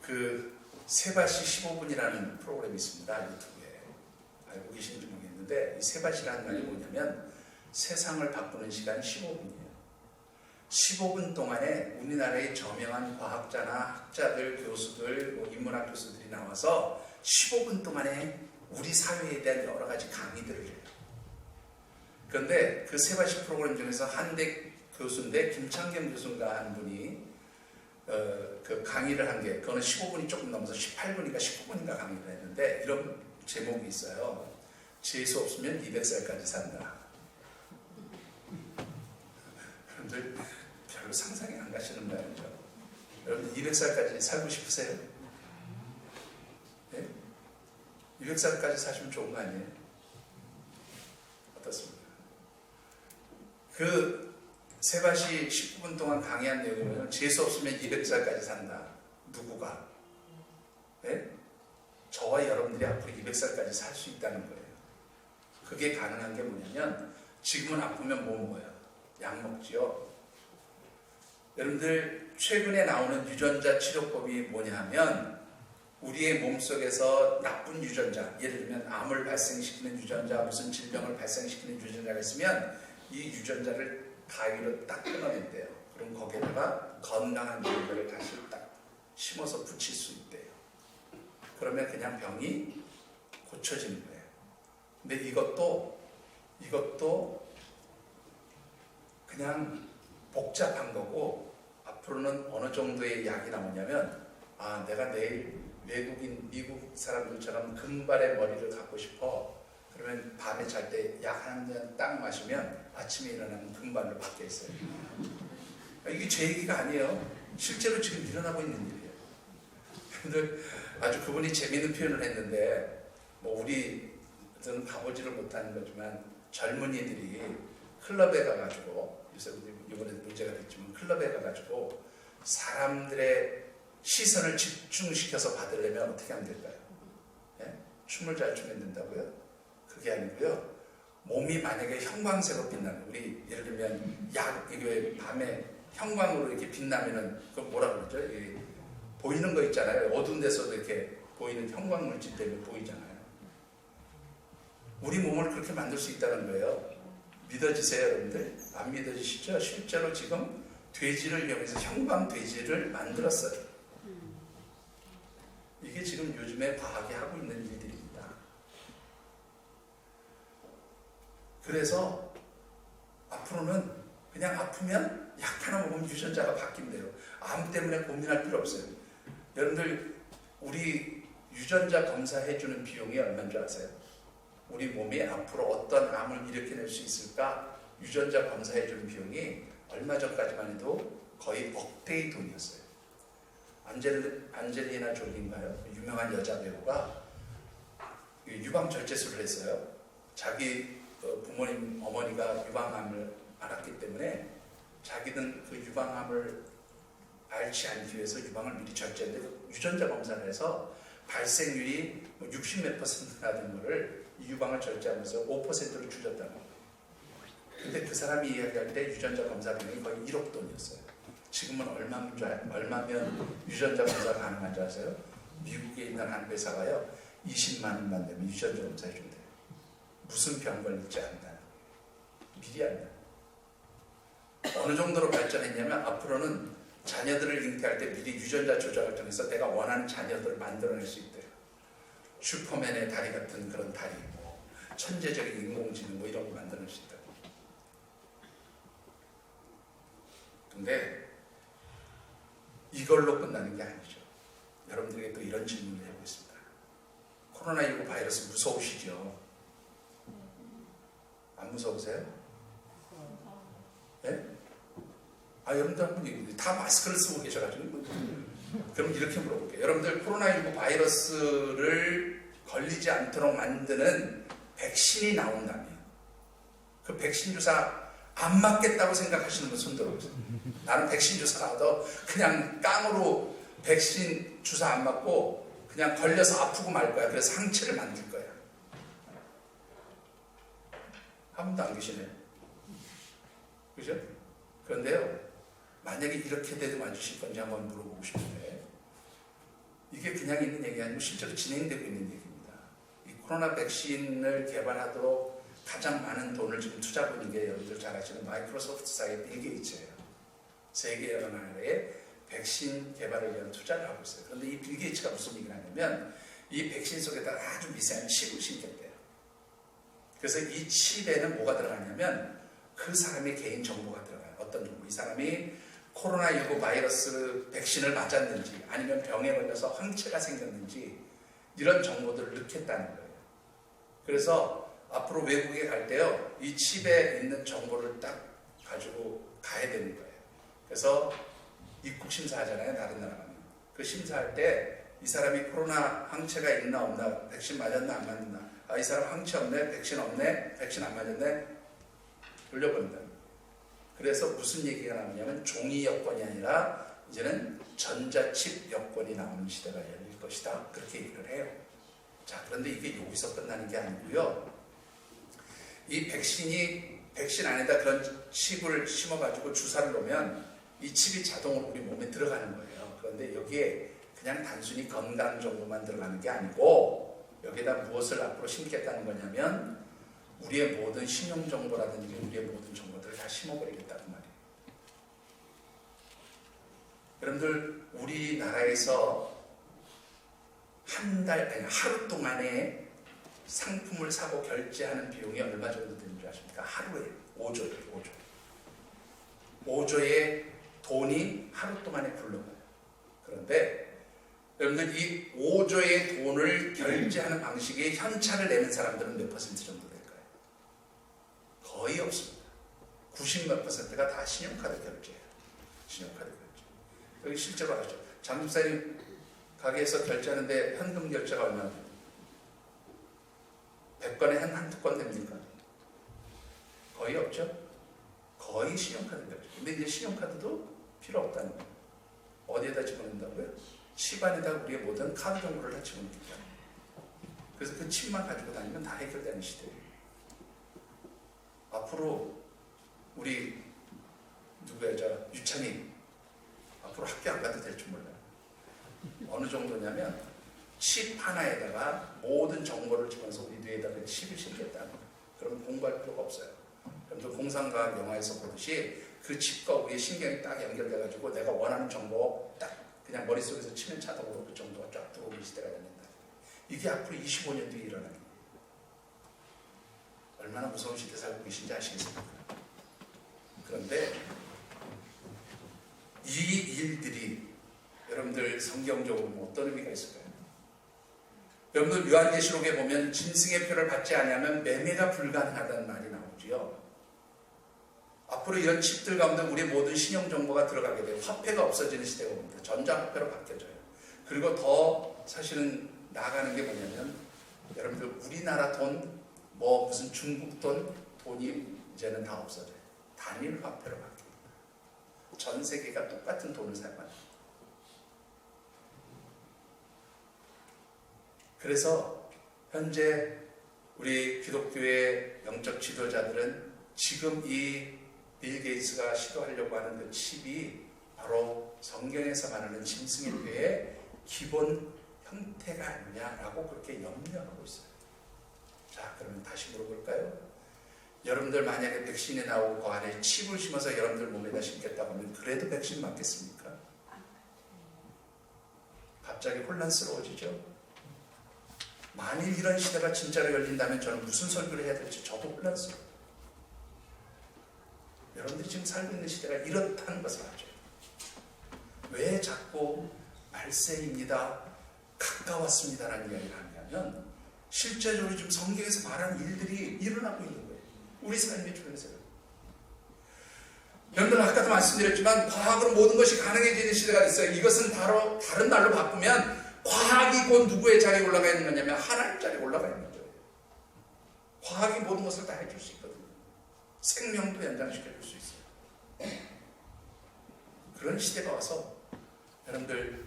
그 세바시 15분이라는 프로그램이 있습니다. 유튜브에. 알고 계신지 모르겠는데 이 세바시라는 말이 뭐냐면 세상을 바꾸는 시간 15분이에요. 15분 동안에 우리나라의 저명한 과학자나 학자들, 교수들, 뭐 인문학 교수들이 나와서 15분 동안에 우리 사회에 대한 여러 가지 강의들을 해요. 그런데 그 세바시 프로그램 중에서 한대 교수인데 김창겸 교수인가 하는 분이 그 강의를 한 게 그거는 15분이 조금 넘어서 18분인가 19분인가 강의를 했는데 이런 제목이 있어요. 재수 없으면 200살까지 산다. 여러분들 별로 상상이 안 가시는 말이죠. 여러분 200살까지 살고 싶으세요? 네? 200살까지 사시면 좋은 거 아니에요? 어떻습니까? 그 세바시 19분 동안 강의한 내용은 재수 없으면 200살까지 산다. 누구가? 네? 저와 여러분들이 앞으로 200살까지 살 수 있다는 거예요. 그게 가능한 게 뭐냐면 지금은 아프면 뭐 먹어요? 약 먹지요. 여러분들 최근에 나오는 유전자 치료법이 뭐냐 하면 우리의 몸속에서 나쁜 유전자, 예를 들면 암을 발생시키는 유전자, 무슨 질병을 발생시키는 유전자가 있으면 이 유전자를 가위로 딱 끊어낸대요. 그럼 거기에다가 건강한 유전자를 다시 딱 심어서 붙일 수 있대요. 그러면 그냥 병이 고쳐지는 거예요. 근데 이것도 그냥 복잡한 거고 앞으로는 어느 정도의 약이 나오냐면 내가 내일 외국인, 미국 사람들처럼 금발의 머리를 갖고 싶어. 그러면 밤에 잘 때 약 한 잔 딱 마시면 아침에 일어나면 금발로 바뀌어 있어요. 이게 제 얘기가 아니에요. 실제로 지금 일어나고 있는 일이에요. 근데 아주 그분이 재미있는 표현을 했는데, 뭐 우리는 가보지를 못하는 거지만 젊은이들이 클럽에 가가지고, 요새 이번에 문제가 됐지만 클럽에 가가지고 사람들의 시선을 집중시켜서 받으려면 어떻게 하면 될까요? 예? 춤을 잘 추면 된다고요? 그게 아니고요. 몸이 만약에 형광색으로 빛나는, 우리 예를 들면 이게 밤에 형광으로 이렇게 빛나면은 그 뭐라 그러죠? 보이는 거 있잖아요. 어두운 데서도 이렇게 보이는 형광 물질 때문에 보이잖아요. 우리 몸을 그렇게 만들 수 있다는 거예요. 믿어지세요, 여러분들? 안 믿어지시죠? 실제로 지금 돼지를 이용해서 형광 돼지를 만들었어요. 이게 지금 요즘에 과학이 하고 있는 일들입니다. 그래서 앞으로는 그냥 아프면 약 하나 먹으면 유전자가 바뀐대요. 암 때문에 고민할 필요 없어요. 여러분들, 우리 유전자 검사해주는 비용이 얼마인 줄 아세요? 우리 몸이 앞으로 어떤 암을 일으켜낼 수 있을까? 유전자 검사해주는 비용이 얼마 전까지만 해도 거의 억대의 돈이었어요. 안젤리나 졸리인가요? 유명한 여자 배우가 유방절제술을 했어요. 자기 부모님, 어머니가 유방암을 앓았기 때문에 자기는 그 유방암을 앓지 않기 위해서 유방을 미리 절제했는데 유전자 검사를 해서 발생률이 60몇 %나 된 거를 유방을 절제하면서 5%로 줄였다는 거예요. 근데 그 사람이 이야기할 때 유전자 검사 비용이 거의 1억 돈이었어요. 지금은 얼마면 유전자 검사 가능한지 아세요? 미국에 있는 한 회사가요, 20만 원만 되면 유전자 검사 해준대요. 무슨 병 걸릴지 안다. 미리 안다. 어느 정도로 발전했냐면 앞으로는 자녀들을 잉태할 때 미리 유전자 조작을 통해서 내가 원하는 자녀들을 만들어낼 수 있대요. 슈퍼맨의 다리 같은 그런 다리, 천재적인 인공지능 이런 거 만들어낼 수 있다고. 근데 이걸로 끝나는 게 아니죠. 여러분들에게 또 이런 질문을 해보겠습니다. 코로나19 바이러스 무서우시죠? 안 무서우세요? 네? 여러분들 한번 다 마스크를 쓰고 계셔가지고 그럼 이렇게 물어볼게요. 여러분들, 코로나19 바이러스를 걸리지 않도록 만드는 백신이 나온다면 그 백신 주사 안 맞겠다고 생각하시는 분 손 들어보세요. 나는 백신 주사 나도 그냥 깡으로 백신 주사 안 맞고 그냥 걸려서 아프고 말 거야. 그래서 항체를 만들 거야. 한 분도 안 계시네요. 그죠? 그런데요, 만약에 이렇게 돼도 맞으실 건지 한번 물어보고 싶은데, 이게 그냥 있는 얘기 아니고 실제로 진행되고 있는 얘기입니다. 이 코로나 백신을 개발하도록 가장 많은 돈을 지금 투자하고 있는 게 여러분들 잘 아시는 마이크로소프트사의 빌 게이츠예요. 세계 여러 나라에 백신 개발을 위한 투자를 하고 있어요. 그런데 이 빌 게이츠가 무슨 얘기를 하냐면 이 백신 속에다가 아주 미세한 칩을 심겠대요. 그래서 이 칩에는 뭐가 들어가냐면 그 사람의 개인 정보가 들어가요. 어떤 정보? 이 사람이 코로나19 바이러스 백신을 맞았는지 아니면 병에 걸려서 항체가 생겼는지 이런 정보들을 넣겠다는 거예요. 그래서 앞으로 외국에 갈 때요, 이 칩에 있는 정보를 딱 가지고 가야 되는 거예요. 그래서 입국 심사하잖아요, 다른 나라 가면. 그 심사할 때 이 사람이 코로나 항체가 있나 없나, 백신 맞았나 안 맞았나, 이 사람 항체 없네, 백신 없네, 백신 안 맞았네, 돌려본다. 그래서 무슨 얘기가 나오냐면 종이 여권이 아니라 이제는 전자칩 여권이 나오는 시대가 열릴 것이다. 그렇게 얘기를 해요. 자, 그런데 이게 여기서 끝나는 게 아니고요. 이 백신 안에다 그런 칩을 심어가지고 주사를 놓으면 이 칩이 자동으로 우리 몸에 들어가는 거예요. 그런데 여기에 그냥 단순히 건강 정보만 들어가는 게 아니고 여기에다 무엇을 앞으로 심겠다는 거냐면 우리의 모든 신용 정보라든지 우리의 모든 정보들을 다 심어버리겠다는 말이에요. 여러분들, 우리나라에서 하루 동안에 상품을 사고 결제하는 비용이 얼마 정도 되는 줄 아십니까? 하루에 5조예요. 5조의 돈이 하루 동안에 굴러가요. 그런데 여러분들 이 5조의 돈을 결제하는 방식의 현찰을 내는 사람들은 몇 퍼센트 정도 될까요? 거의 없습니다. 90몇 퍼센트가 다 신용카드 결제예요. 신용카드 결제. 여기 실제로 하죠. 장집사님 가게에서 결제하는데 현금 결제가 얼마나 돼요? 100건에 한두 건 됩니까? 거의 없죠? 거의 신용카드 결제. 근데 이제 신용카드도 필요 없다는 거예요. 어디에다 집어넣는다고요? 칩 안에다 우리의 모든 카드 정보를 다 집어넣기 때문에. 그래서 그 칩만 가지고 다니면 다 해결되는 시대예요. 앞으로 우리 누구야? 유찬이 앞으로 학교 안 가도 될 줄 몰라요. 어느 정도냐면 칩 하나에다가 모든 정보를 집어넣어서 우리 뇌에다가 칩을 심겠다는 거예요. 그러면 공부할 필요가 없어요. 여러분들 공상과학 영화에서 보듯이 그 칩과 우리의 신경이 딱 연결돼가지고 내가 원하는 정보 딱 그냥 머릿속에서 치면 자동으로 그 정도가 쫙 들어오는 시대가 된다. 이게 앞으로 25년 뒤에 일어나는 거예요. 얼마나 무서운 시대 살고 계신지 아시겠습니까? 그런데 이 일들이 여러분들 성경적으로 뭐 어떤 의미가 있을까요? 여러분들 요한계시록에 보면 짐승의 표를 받지 않으면 매매가 불가능하다는 말이 나오지요. 앞으로 이런 칩들 가운데 우리의 모든 신용 정보가 들어가게 돼요. 화폐가 없어지는 시대가 옵니다. 전자화폐로 바뀌어져요. 그리고 더 사실은 나아가는 게 뭐냐면 여러분들 우리나라 돈, 뭐 무슨 중국 돈이 이제는 다 없어져요. 단일 화폐로 바뀝니다. 전 세계가 똑같은 돈을 사용합니다. 그래서 현재 우리 기독교의 영적 지도자들은 지금 이 빌 게이츠가 시도하려고 하는 그 칩이 바로 성경에서 말하는 짐승의 뇌의 기본 형태가 아니냐라고 그렇게 염려하고 있어요. 자, 그러면 다시 물어볼까요? 여러분들 만약에 백신이 나오고 그 안에 칩을 심어서 여러분들 몸에다 심겠다고 하면 그래도 백신 맞겠습니까? 갑자기 혼란스러워지죠? 만일 이런 시대가 진짜로 열린다면 저는 무슨 설교를 해야 될지 저도 혼란스러워요. 여러분들이 지금 살고 있는 시대가 이렇다는 것을 알죠. 왜 자꾸 말세입니다, 가까웠습니다라는 이야기를 하냐면 실제적으로 지금 성경에서 말하는 일들이 일어나고 있는 거예요. 우리 삶의 주변에서요. 여러분들 아까도 말씀드렸지만 과학으로 모든 것이 가능해지는 시대가 됐어요. 이것은 바로 다른 말로 바꾸면 과학이 곧 누구의 자리에 올라가 있는 거냐면 하나님 자리에 올라가 있는 거예요. 과학이 모든 것을 다 해줄 수 있거든요. 생명도 연장시켜줄 수 있어요. 그런 시대가 와서 여러분들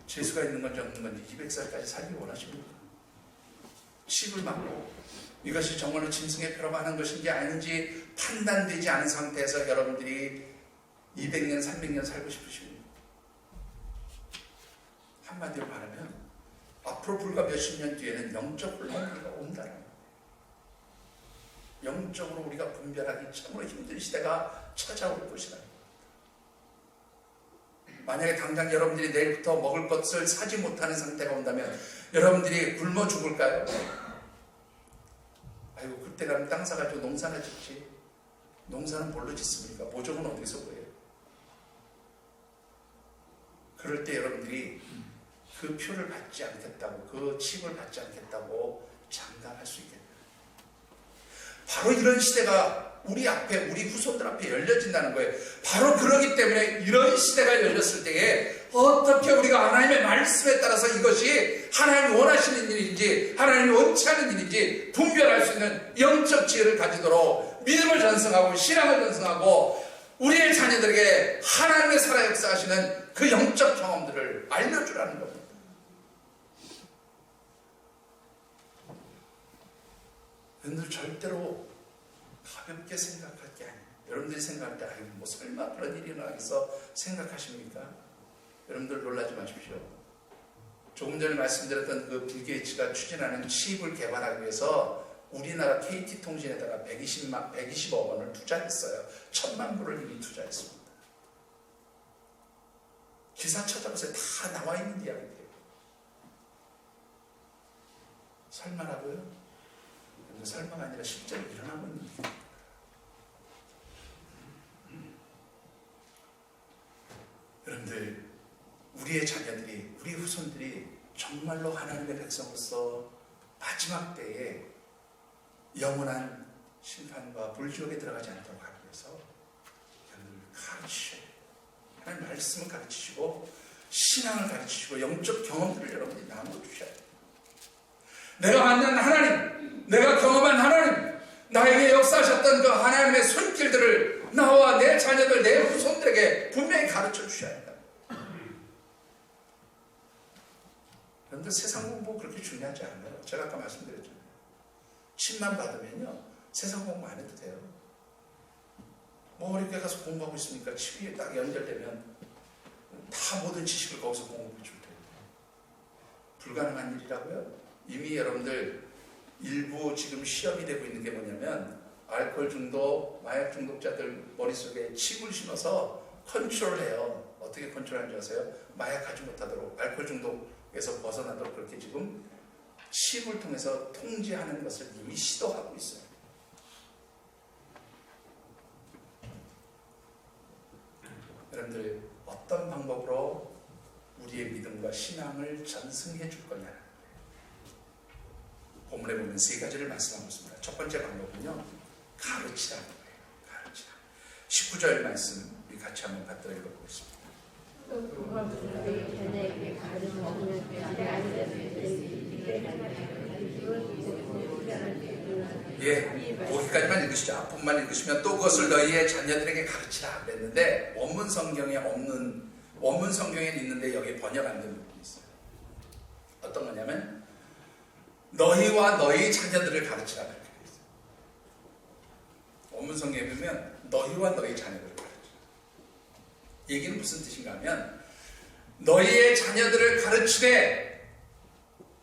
재수가 있는 건지 없는 건지 200살까지 살기 원하십니까? 칩을 맞고 이것이 정말로 짐승의 표라고 하는 것인지 아닌지 판단되지 않은 상태에서 여러분들이 200년, 300년 살고 싶으십니까? 한마디로 말하면 앞으로 불과 몇십 년 뒤에는 영적 혼란기가 온다는 거예요. 영적으로 우리가 분별하기 참으로 힘든 시대가 찾아올 것이다. 만약에 당장 여러분들이 내일부터 먹을 것을 사지 못하는 상태가 온다면 여러분들이 굶어 죽을까요? 아이고 그때 가면 땅 사가지고 농사나 짓지. 농사는 뭘로 짓습니까? 모종은 어디서 구해요? 그럴 때 여러분들이 그 표를 받지 않겠다고, 그 칩을 받지 않겠다고 장담할 수 있겠다. 바로 이런 시대가 우리 앞에, 우리 후손들 앞에 열려진다는 거예요. 바로 그러기 때문에 이런 시대가 열렸을 때에 어떻게 우리가 하나님의 말씀에 따라서 이것이 하나님이 원하시는 일인지 하나님이 원치 않는 일인지 분별할 수 있는 영적 지혜를 가지도록 믿음을 전승하고 신앙을 전승하고 우리의 자녀들에게 하나님의 살아 역사하시는 그 영적 경험들을 알려주라는 겁니다. 여러분들 절대로 가볍게 생각할 게 아니에요. 여러분들이 생각할 때 아이고 뭐 설마 그런 일이 일어나겠어 생각하십니까? 여러분들 놀라지 마십시오. 조금 전에 말씀드렸던 그 빌 게이츠가 추진하는 칩을 개발하기 위해서 우리나라 KT통신에다가 120억 원을 투자했어요. 1,000만 불을 이미 투자했습니다. 기사 찾아보세요. 다 나와 있는 이야기예요. 설마라고요? 설마가 아니라 실제로 일어나고 있는 일입니다. 여러분들 우리 우리의 자녀들이, 우리 후손들이 정말로 하나님의 백성으로서 마지막 때에 영원한 심판과 불지옥에 들어가지 않도록 하기 위해서 여러분들 가르치셔야 돼요. 하나님 말씀을 가르치시고 신앙을 가르치시고 영적 경험들을 여러분들이 나눠주셔야 돼요. 내가 만난 하나님, 내가 경험한 하나님, 나에게 역사하셨던 그 하나님의 손길들을 나와 내 자녀들, 내 후손들에게 분명히 가르쳐 주셔야 합니다. 그런데 세상 공부 그렇게 중요하지 않아요. 제가 아까 말씀드렸잖아요. 칩만 받으면요 세상 공부 안 해도 돼요. 뭐 어렵게 가서 공부하고 있으니까 칩이 딱 연결되면 다 모든 지식을 거기서 공부해 줄 텐데 불가능한 일이라고요? 이미 여러분들 일부 지금 시험이 되고 있는 게 뭐냐면 알코올 중독, 마약 중독자들 머릿속에 칩을 심어서 컨트롤해요. 어떻게 컨트롤하는지 아세요? 마약하지 못하도록, 알코올 중독에서 벗어나도록 그렇게 지금 칩을 통해서 통제하는 것을 이미 시도하고 있어요. 여러분들 어떤 방법으로 우리의 믿음과 신앙을 전승해 줄 거냐? 본문에 보면 세 가지를 말씀하고 있습니다. 첫 번째 방법은요, 가르치라는 거예요. 가르치라. 19절 말씀 우리 같이 한번 받들어 읽어보겠습니다. 예, 거기까지만 읽으시죠. 앞부분만 읽으시면 또 그것을 너희의 자녀들에게 가르치라 그랬는데 원문 성경에 없는, 원문 성경에 있는데 여기 번역 안 된 부분이 있어요. 어떤 거냐면 너희와 너희 자녀들을 가르치라 그렇게 되어 있어요. 원문 성경에 보면 너희와 너희 자녀들을 가르치라. 얘기는 무슨 뜻인가 하면 너희의 자녀들을 가르치되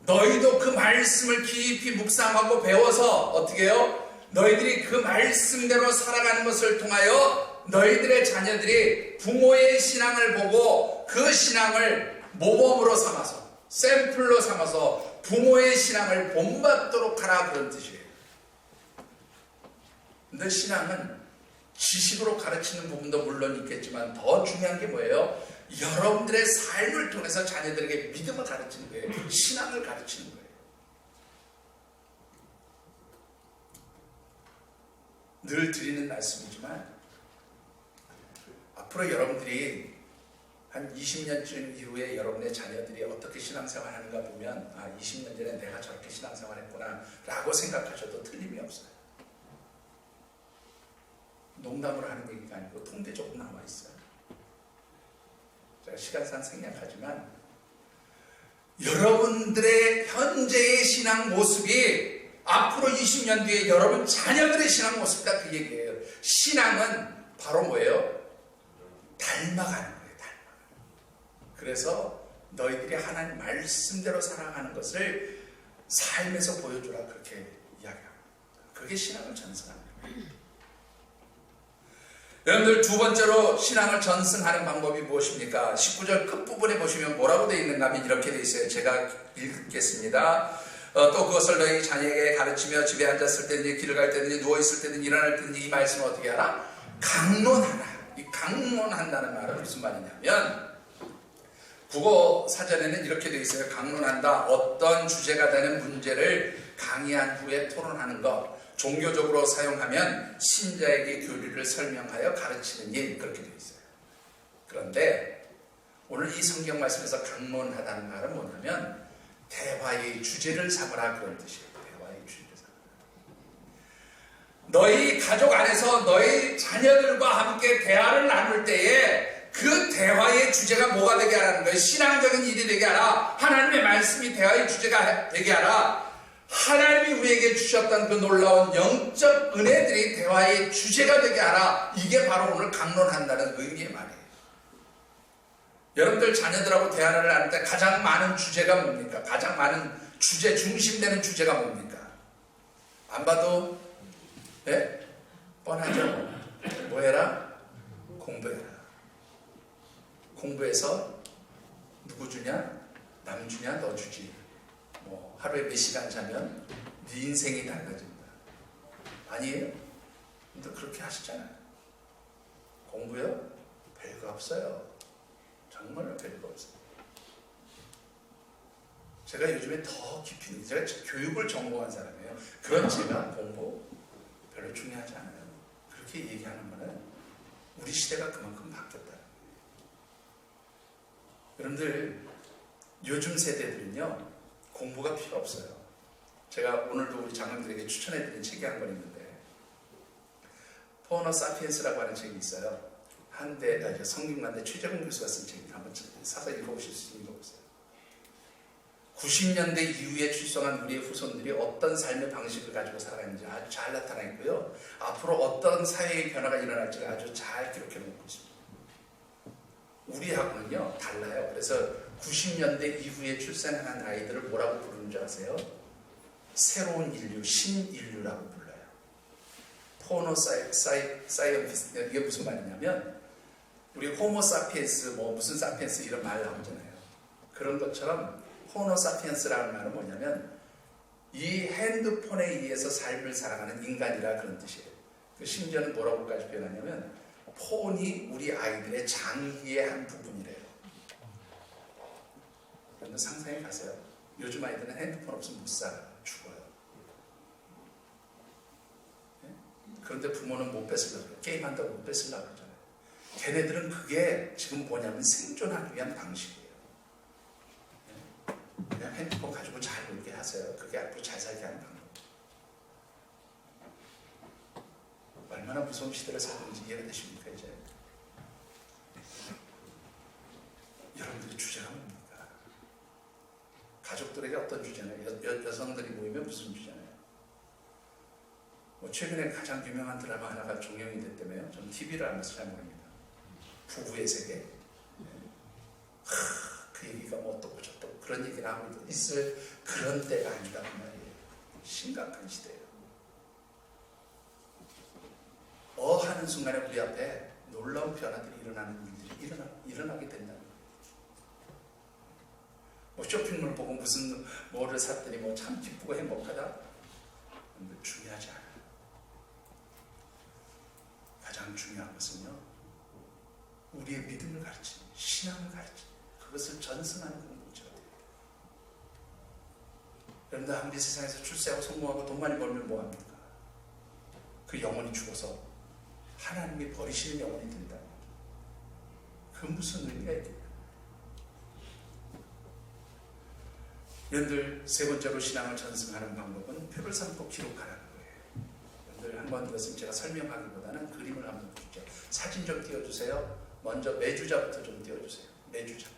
너희도 그 말씀을 깊이 묵상하고 배워서 어떻게 해요? 너희들이 그 말씀대로 살아가는 것을 통하여 너희들의 자녀들이 부모의 신앙을 보고 그 신앙을 모범으로 삼아서, 샘플로 삼아서 부모의 신앙을 본받도록 하라, 그런 뜻이에요. 근데 신앙은 지식으로 가르치는 부분도 물론 있겠지만 더 중요한 게 뭐예요? 여러분들의 삶을 통해서 자녀들에게 믿음을 가르치는 거예요. 신앙을 가르치는 거예요. 늘 드리는 말씀이지만 앞으로 여러분들이 한 20년쯤 이후에 여러분의 자녀들이 어떻게 신앙생활 하는가 보면 20년 전에 내가 저렇게 신앙생활 했구나 라고 생각하셔도 틀림이 없어요. 농담으로 하는 얘기가 아니고 통계적으로 나와 있어요. 제가 시간상 생략하지만 여러분들의 현재의 신앙 모습이 앞으로 20년 뒤에 여러분 자녀들의 신앙 모습이다, 그 얘기예요. 신앙은 바로 뭐예요? 닮아가는 거예요. 그래서 너희들이 하나님 말씀대로 살아가는 것을 삶에서 보여주라, 그렇게 이야기합니다. 그게 신앙을 전승하는 거예요. 여러분들 두 번째로 신앙을 전승하는 방법이 무엇입니까? 19절 끝부분에 보시면 뭐라고 되어 있는가 하면 이렇게 되어 있어요. 제가 읽겠습니다. 또 그것을 너희 자녀에게 가르치며 집에 앉았을 때든지 길을 갈 때든지 누워있을 때든지 일어날 때든지 이 말씀을 어떻게 하라? 강론하라. 이 강론한다는 말은 무슨 말이냐면 국어 사전에는 이렇게 되어 있어요. 강론한다. 어떤 주제가 되는 문제를 강의한 후에 토론하는 것. 종교적으로 사용하면 신자에게 교리를 설명하여 가르치는 일, 그렇게 되어 있어요. 그런데 오늘 이 성경 말씀에서 강론하다는 말은 뭐냐면 대화의 주제를 삼으라, 그런 뜻이에요. 대화의 주제를 삼으라. 너희 가족 안에서 너희 자녀들과 함께 대화를 나눌 때에 그 대화의 주제가 뭐가 되게 하라는 거예요? 신앙적인 일이 되게 하라. 하나님의 말씀이 대화의 주제가 되게 하라. 하나님이 우리에게 주셨던 그 놀라운 영적 은혜들이 대화의 주제가 되게 하라. 이게 바로 오늘 강론한다는 의미의 말이에요. 여러분들 자녀들하고 대화를 나눌 때 가장 많은 주제가 뭡니까? 가장 많은 주제, 중심되는 주제가 뭡니까? 안 봐도 네? 뻔하죠. 뭐 해라? 공부해라. 공부해서 누구 주냐? 남 주냐? 너 주지. 뭐 하루에 몇 시간 자면 네 인생이 달라진다. 아니에요? 근데 그렇게 하시잖아요. 공부요? 별거 없어요. 정말로 별거 없어요. 제가 요즘에 더 깊이 제가 교육을 전공한 사람이에요. 그런 제가 공부 별로 중요하지 않아요. 그렇게 얘기하는 거는 우리 시대가 그만큼 바뀌었다. 여러분들 요즘 세대들은요 공부가 필요 없어요. 제가 오늘도 우리 장로들에게 추천해드린 책이 한 권 있는데 호모 사피엔스라고 하는 책이 있어요. 성균관대 최재공 교수가 쓴 책입니다. 한번 사서 읽어보실 수 있으면 읽어보세요. 90년대 이후에 출생한 우리의 후손들이 어떤 삶의 방식을 가지고 살아가는지 아주 잘 나타나 있고요. 앞으로 어떤 사회의 변화가 일어날지 아주 잘 기록해 놓고 있습니다. 우리하고는요 달라요. 그래서 90년대 이후에 출생한 아이들을 뭐라고 부르는 줄 아세요? 새로운 인류, 신인류라고 불러요. 호모 사이언티스트. 이게 무슨 말이냐면 우리 호모 사피엔스 무슨 사피엔스 이런 말 나오잖아요. 그런 것처럼 호모 사피엔스라는 말은 뭐냐면 이 핸드폰에 의해서 삶을 살아가는 인간이라 그런 뜻이에요. 그 심지어는 뭐라고까지 표현하냐면 폰이 우리 아이들의 장기의 한 부분이래요. 여러분 상상해 가세요. 요즘 아이들은 핸드폰 없으면 못 살아요. 죽어요. 네? 그런데 부모는 못 뺏으려고 그래요. 게임한다고 못 뺏으려고 그러잖아요. 걔네들은 그게 지금 뭐냐면 생존하기 위한 방식이에요. 네? 그냥 핸드폰 가지고 잘 놀게 하세요. 그게 앞으로 잘 살게 하는 방법. 얼마나 무서운 시대를 살는지 이해가 되십니까 이제? 여러분들의 주제가 뭡니까? 가족들에게 어떤 주제나요? 여성들이 모이면 무슨 주제나요? 최근에 가장 유명한 드라마 하나가 종영이 됐다며요. 저는 TV를 안 봐서 잘 모릅니다. 부부의 세계. 그 얘기가 어떻고 저떻고 그런 얘기를 하고 있을 그런 때가 아니다 그 말이에요. 심각한 시대예요. 하는 순간에 우리 앞에 놀라운 변화들이 일어나는 일들이 일어나게 된다는 거예요. 쇼핑몰 보고 무슨 뭐를 샀더니 참 기쁘고 행복하다. 중요하지 않아요. 가장 중요한 것은요, 우리의 믿음을 가르치는, 신앙을 가르치는, 그것을 전승하는 공동체가 돼요. 여러분들 아무리 세상에서 출세하고 성공하고 돈 많이 벌면 뭐합니까? 그 영혼이 죽어서 하나님이 버리시는 영혼이 된다. 그 무슨 의미가 있겠냐? 여러분들 세 번째로 신앙을 전승하는 방법은 표를 삼고 기록하라는 거예요. 여러분들 한번 들었으면 제가 설명하기보다는 그림을 한번 보시죠. 사진 좀 띄워주세요. 먼저 매주자부터 좀 띄워주세요. 매주자.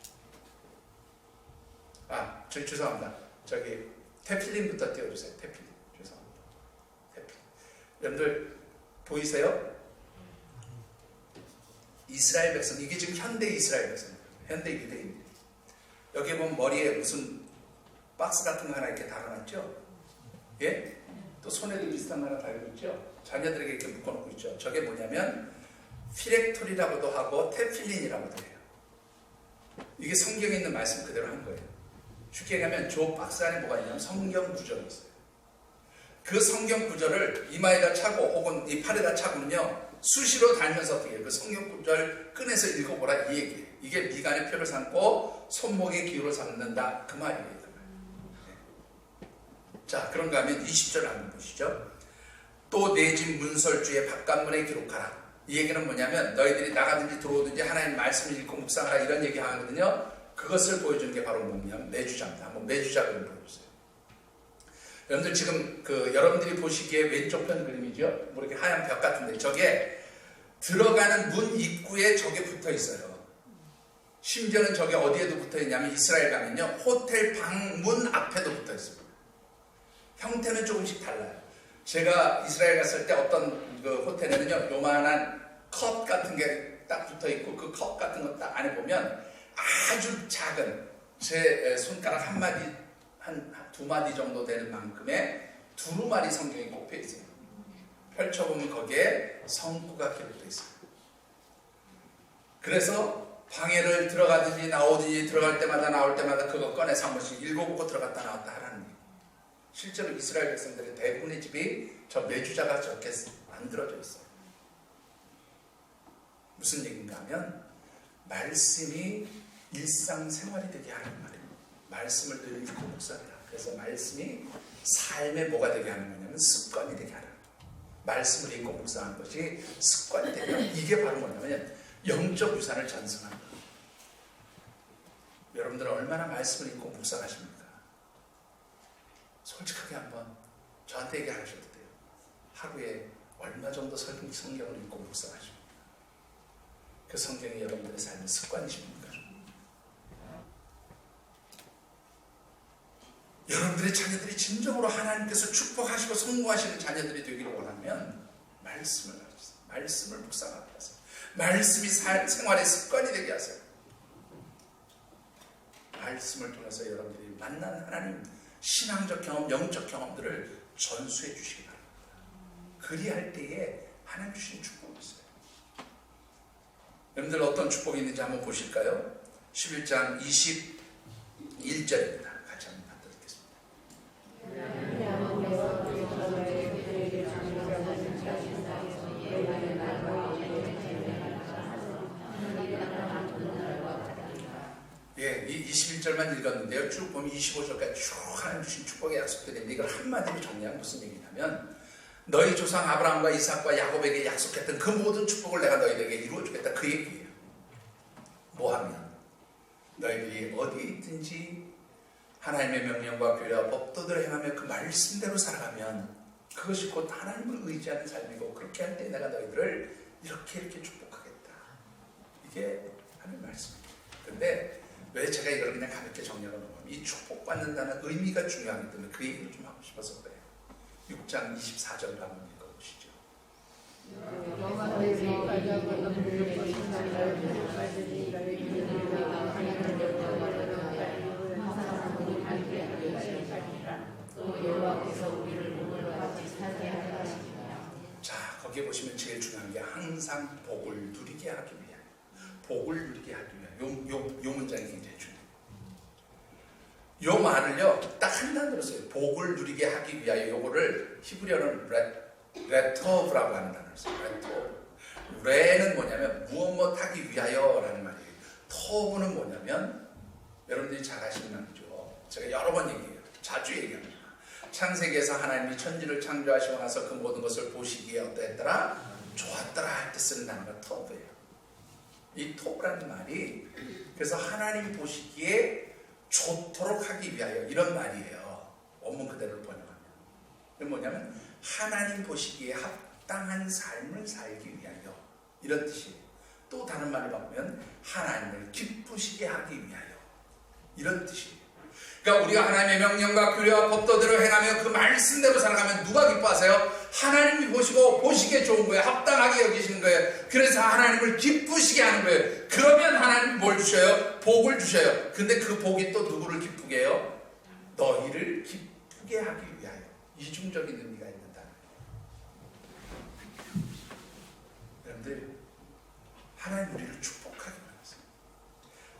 죄송합니다. 테필린부터 띄워주세요. 테필린. 죄송합니다. 테필린. 여러분들 보이세요? 이스라엘 백성, 이게 지금 현대 이스라엘 백성입니다. 현대 유대인입니다. 여기 보면 머리에 무슨 박스 같은 거 하나 이렇게 달아놨죠? 예? 또 손에도 비슷한 거 하나 달고 있죠? 자녀들에게 이렇게 묶어놓고 있죠? 저게 뭐냐면 피렉토리라고도 하고 테필린이라고도 해요. 이게 성경에 있는 말씀 그대로 한 거예요. 쉽게 얘기하면 저 박스 안에 뭐가 있냐면 성경 구절이 있어요. 그 성경 구절을 이마에다 차고 혹은 이 팔에다 차고는요, 수시로 달면서 어떻게 해요? 그 성경 구절 꺼내서 읽어보라 이 얘기예요. 이게 미간의 표를 삼고 손목의 기호를 삼는다 그 말이에요. 그 말. 네. 자, 그런가 하면 20절 한번 보시죠. 또 내 집 문설주의 바깥문에 기록하라. 이 얘기는 뭐냐면 너희들이 나가든지 들어오든지 하나님 말씀을 읽고 묵상하라 이런 얘기 하거든요. 그것을 보여주는 게 바로 뭐냐면 매주자입니다. 한번 매주자 그림 보여주세요. 여러분들 지금 여러분들이 보시기에 왼쪽 편 그림이죠. 뭐 이렇게 하얀 벽 같은데 저게 들어가는 문 입구에 저게 붙어 있어요. 심지어는 저게 어디에도 붙어 있냐면 이스라엘 가면요 호텔 방문 앞에도 붙어 있습니다. 형태는 조금씩 달라요. 제가 이스라엘 갔을 때 어떤 그 호텔에는요 요만한 컵 같은 게 딱 붙어 있고 그 컵 같은 거 딱 안에 보면 아주 작은 제 손가락 한 마디 한 두 마디 정도 되는 만큼의 두루마리 성경이 꼽혀 있어요. 펼쳐보면 거기에 성구가 기록되어 있어요. 그래서 방해를 들어가든지 나오든지 들어갈 때마다 나올 때마다 그거 꺼내서 한 번씩 읽어보고 들어갔다 나왔다 하라는 얘기예요. 실제로 이스라엘 백성들의 대부분의 집이 저 매주자가 저렇게 만들어져 있어요. 무슨 얘기인가 하면 말씀이 일상생활이 되게 하는 말이에요. 말씀을 늘 읽고 묵상하라. 그래서 말씀이 삶의 뭐가 되게 하는 거냐면 습관이 되게 하라. 말씀을 읽고 묵상하는 것이 습관이 되게 하라. 이게 바로 뭐냐면 영적 유산을 전승하는 거예요. 여러분들은 얼마나 말씀을 읽고 묵상하십니까? 솔직하게 한번 저한테 얘기하셔도 돼요. 하루에 얼마 정도 성경을 읽고 묵상하십니까? 그 성경이 여러분들의 삶의 습관이십니까? 여러분들의 자녀들이 진정으로 하나님께서 축복하시고 성공하시는 자녀들이 되기를 원하면 말씀을 가르치세요. 말씀을 묵상하게 하세요. 말씀이 생활의 습관이 되게 하세요. 말씀을 통해서 여러분들이 만난 하나님 신앙적 경험, 영적 경험들을 전수해 주시기 바랍니다. 그리할 때에 하나님 주신 축복이 있어요. 여러분들 어떤 축복이 있는지 한번 보실까요? 11장 21절입니다. 같이 한번 받아듣겠습니다. 예, 이 21절만 읽었는데요. 쭉 보면 25절까지 쭉 하나님 주신 축복의 약속들인데 이걸 한마디로 정리하면 무슨 얘기냐면 너희 조상 아브라함과 이삭과 야곱에게 약속했던 그 모든 축복을 내가 너희에게 이루어주겠다 그 얘기예요. 뭐하면 너희들이 어디에 있든지 하나님의 명령과 규례와 법도들을 행하며 그 말씀대로 살아가면 그것이 곧 하나님을 의지하는 삶이고 그렇게 할 때 내가 너희들을 이렇게 축복하겠다. 이게 하나님의 말씀입니다. 근데 왜 제가 이걸 그냥 가볍게 정리하고 넘어가면 이 축복받는다는 의미가 중요하기 때문에 그 얘기를 좀 하고 싶어서 그래요. 6장 24절을 한번 읽어보시죠. 자, 거기에 보시면 제일 중요한 게 항상 복을 누리게 하기 위하여. 복을 누리게 하기 위하여. 요 문장이 굉장히 중요해요. 요 말을요, 딱 한 단어로 써요. 복을 누리게 하기 위하여. 요거를 히브리어는 레토브라고 하는 단어를 써요. 레토브. 레는 뭐냐면 무엇 하기 위하여라는 말이에요. 토브는 뭐냐면 여러분들이 잘 아시는 말이죠. 제가 여러 번 얘기해요. 자주 얘기합니다. 창세기에서 하나님이 천지를 창조하시고 나서 그 모든 것을 보시기에 어떠했더라? 좋았더라 할 때 쓰는 단어가 토브예요. 이 토브라는 말이 그래서 하나님 보시기에 좋도록 하기 위하여 이런 말이에요. 원문 그대로 번역하면. 그게 뭐냐면 하나님 보시기에 합당한 삶을 살기 위하여 이런 뜻이에요. 또 다른 말을 바꾸면 하나님을 기쁘시게 하기 위하여 이런 뜻이에요. 그러니까 우리가 하나님의 명령과 규례와 법도대로 행하며 그 말씀대로 살아가면 누가 기뻐하세요? 하나님이 보시기에 좋은 거예요. 합당하게 여기시는 거예요. 그래서 하나님을 기쁘시게 하는 거예요. 그러면 하나님이 뭘 주셔요? 복을 주셔요. 근데 그 복이 또 누구를 기쁘게 해요? 너희를 기쁘게 하기 위하여. 이중적인 의미가 있는다. 여러분들 하나님 우리를 축복하기 원하세요.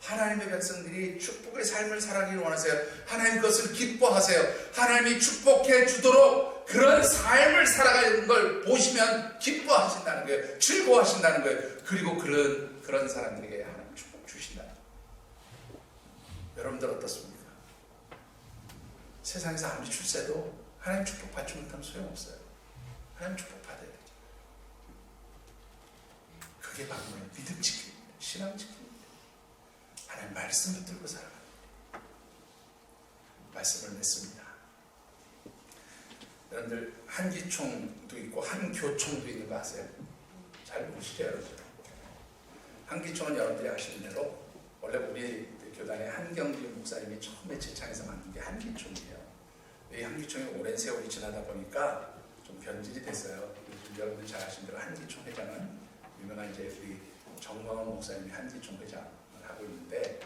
하나님의 백성들이 축복의 삶을 살아가기를 원하세요. 하나님 그것을 기뻐하세요. 하나님이 축복해 주도록 그런 삶을 살아가는 걸 보시면 기뻐하신다는 거예요. 즐거워하신다는 거예요. 그리고 그런 사람들에게 하나님 축복 주신다는 거예요. 여러분들 어떻습니까? 세상에서 아무리 출세도 하나님 축복 받지 못하면 소용없어요. 하나님 축복 받아야 되죠. 그게 바로 믿음 지킴입니다. 신앙 지킴입니다. 하나님 말씀 붙들고 살아갑니다. 말씀을 맺습니다. 여러분들 한기총도 있고 한교총도 있는 거 아세요? 잘 모르시죠 여러분? 한기총은 여러분들이 아시는 대로 원래 우리 교단의 한경진 목사님이 처음에 제창에서 만든 게 한기총이에요. 이 한기총이 오랜 세월이 지나다 보니까 좀 변질이 됐어요. 여러분들 잘 아시는 대로 한기총 회장은 유명한 이제 우리 정광훈 목사님이 한기총 회장을 하고 있는데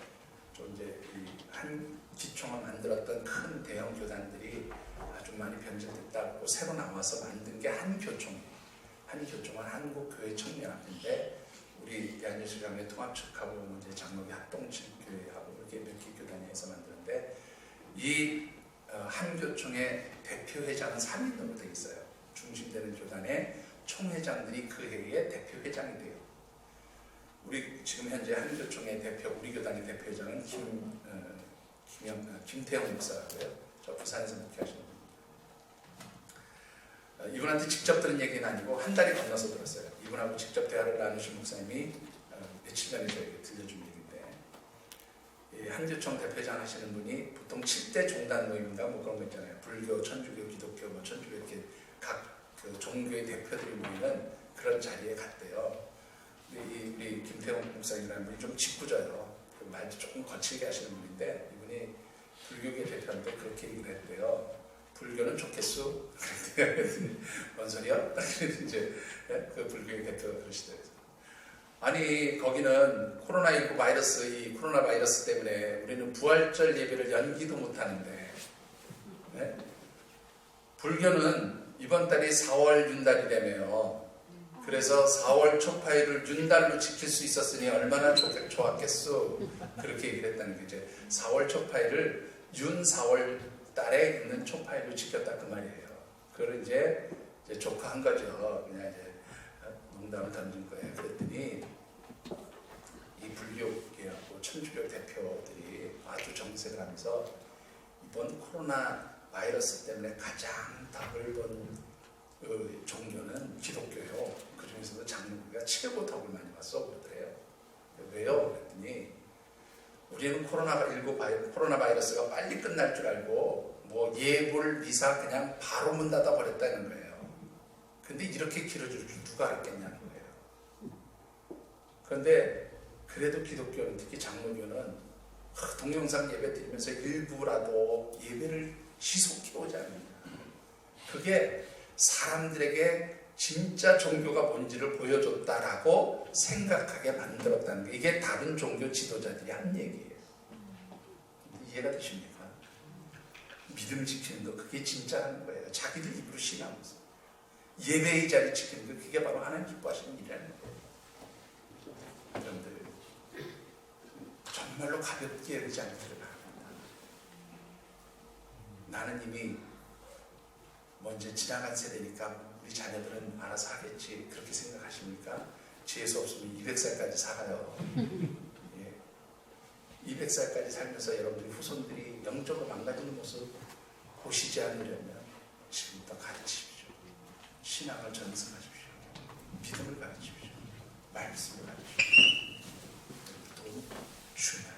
좀 이제 이 한기총을 만들었던 큰 대형 교단들이 아주 많이 변질됐다고 새로 나와서 만든 게 한교총이에요. 한교총은 한국교회 청년학교인데 우리 대한예술장로회 통합측하고 이제 장로교 합동교회하고 이렇게 몇 개 교단이 해서 만드는데 이 한교총의 대표회장은 3인으로 되어 있어요. 중심되는 교단의 총회장들이 그 해의 대표회장이 돼요. 우리 지금 현재 한교총의 대표, 우리 교단의 대표회장은 김태형 목사라고요. 저 부산에서 목회하시는 분. 이분한테 직접 들은 얘기는 아니고 한 달이 건너서 들었어요. 이분하고 직접 대화를 나누신 목사님이 며칠 전에 저에게 들려준 얘기인데, 이 한교총 대표장 하시는 분이 보통 7대 종단 모임인가 뭐 그런 거 있잖아요. 불교, 천주교, 기독교, 뭐 천주교 이렇게 각 그 종교의 대표들이 모이는 그런 자리에 갔대요. 우리 김태형 목사님이라는 분이 좀 짓궂어요. 그 말도 조금 거칠게 하시는 분인데, 이분이 불교계 대표한테 그렇게 얘기를 했대요. 불교는 좋겠소? 뭔 소리야? 이제 그 불교계 대표가 그러시더라고요. 아니 거기는 코로나19 바이러스, 이 코로나 바이러스 때문에 우리는 부활절 예배를 연기도 못하는데, 네? 불교는 이번 달이 4월 윤달이라며요. 그래서 4월 초파일을 윤달로 지킬 수 있었으니 얼마나 좋았겠소. 그렇게 얘기를 했다는 게, 이제 4월 초파일을 윤 4월 달에 있는 초파일로 지켰다 그 말이에요. 그걸 이제 조카한 거죠. 그냥 이제 농담을 던진 거예요. 그랬더니 이 불교계하고 천주교 대표들이 아주 정색을 하면서, 이번 코로나 바이러스 때문에 가장 덕을 본 그 종교는 기독교요. 그 중에서도 장로교가 최고 덕을 많이 봤어 그러더래요. 왜요? 그랬더니 우리는 코로나 바이러스가 빨리 끝날 줄 알고 뭐 예불 미사 그냥 바로 문 닫아 버렸다는 거예요. 근데 이렇게 길어질 줄 누가 알겠냐는 거예요. 그런데 그래도 기독교는, 특히 장로교는 동영상 예배 드리면서 일부라도 예배를 지속해 오지 않느냐. 그게 사람들에게 진짜 종교가 뭔지를 보여줬다라고 생각하게 만들었다는 게, 이게 다른 종교 지도자들이 한 얘기예요. 이해가 되십니까? 믿음 지키는 거, 그게 진짜라는 거예요. 자기들 입으로 신하면서 예배의 자리 지키는 거, 그게 바로 하나님 기뻐하시는 일이라는 거예요. 여러분들 정말로 가볍게 여기지 않기를 바랍니다. 나는 이미 먼저 지나간 세대니까 우리 자녀들은 알아서 하겠지, 그렇게 생각하십니까? 재수 없으면 200살까지 살아요. 예. 200살까지 살면서 여러분들이 후손들이 영적으로 망가지는 모습 보시지 않으려면 지금부터 가르치십시오. 신앙을 전승하십시오. 믿음을 가르치십시오. 말씀을 가르치십시오. 또 중요합니다.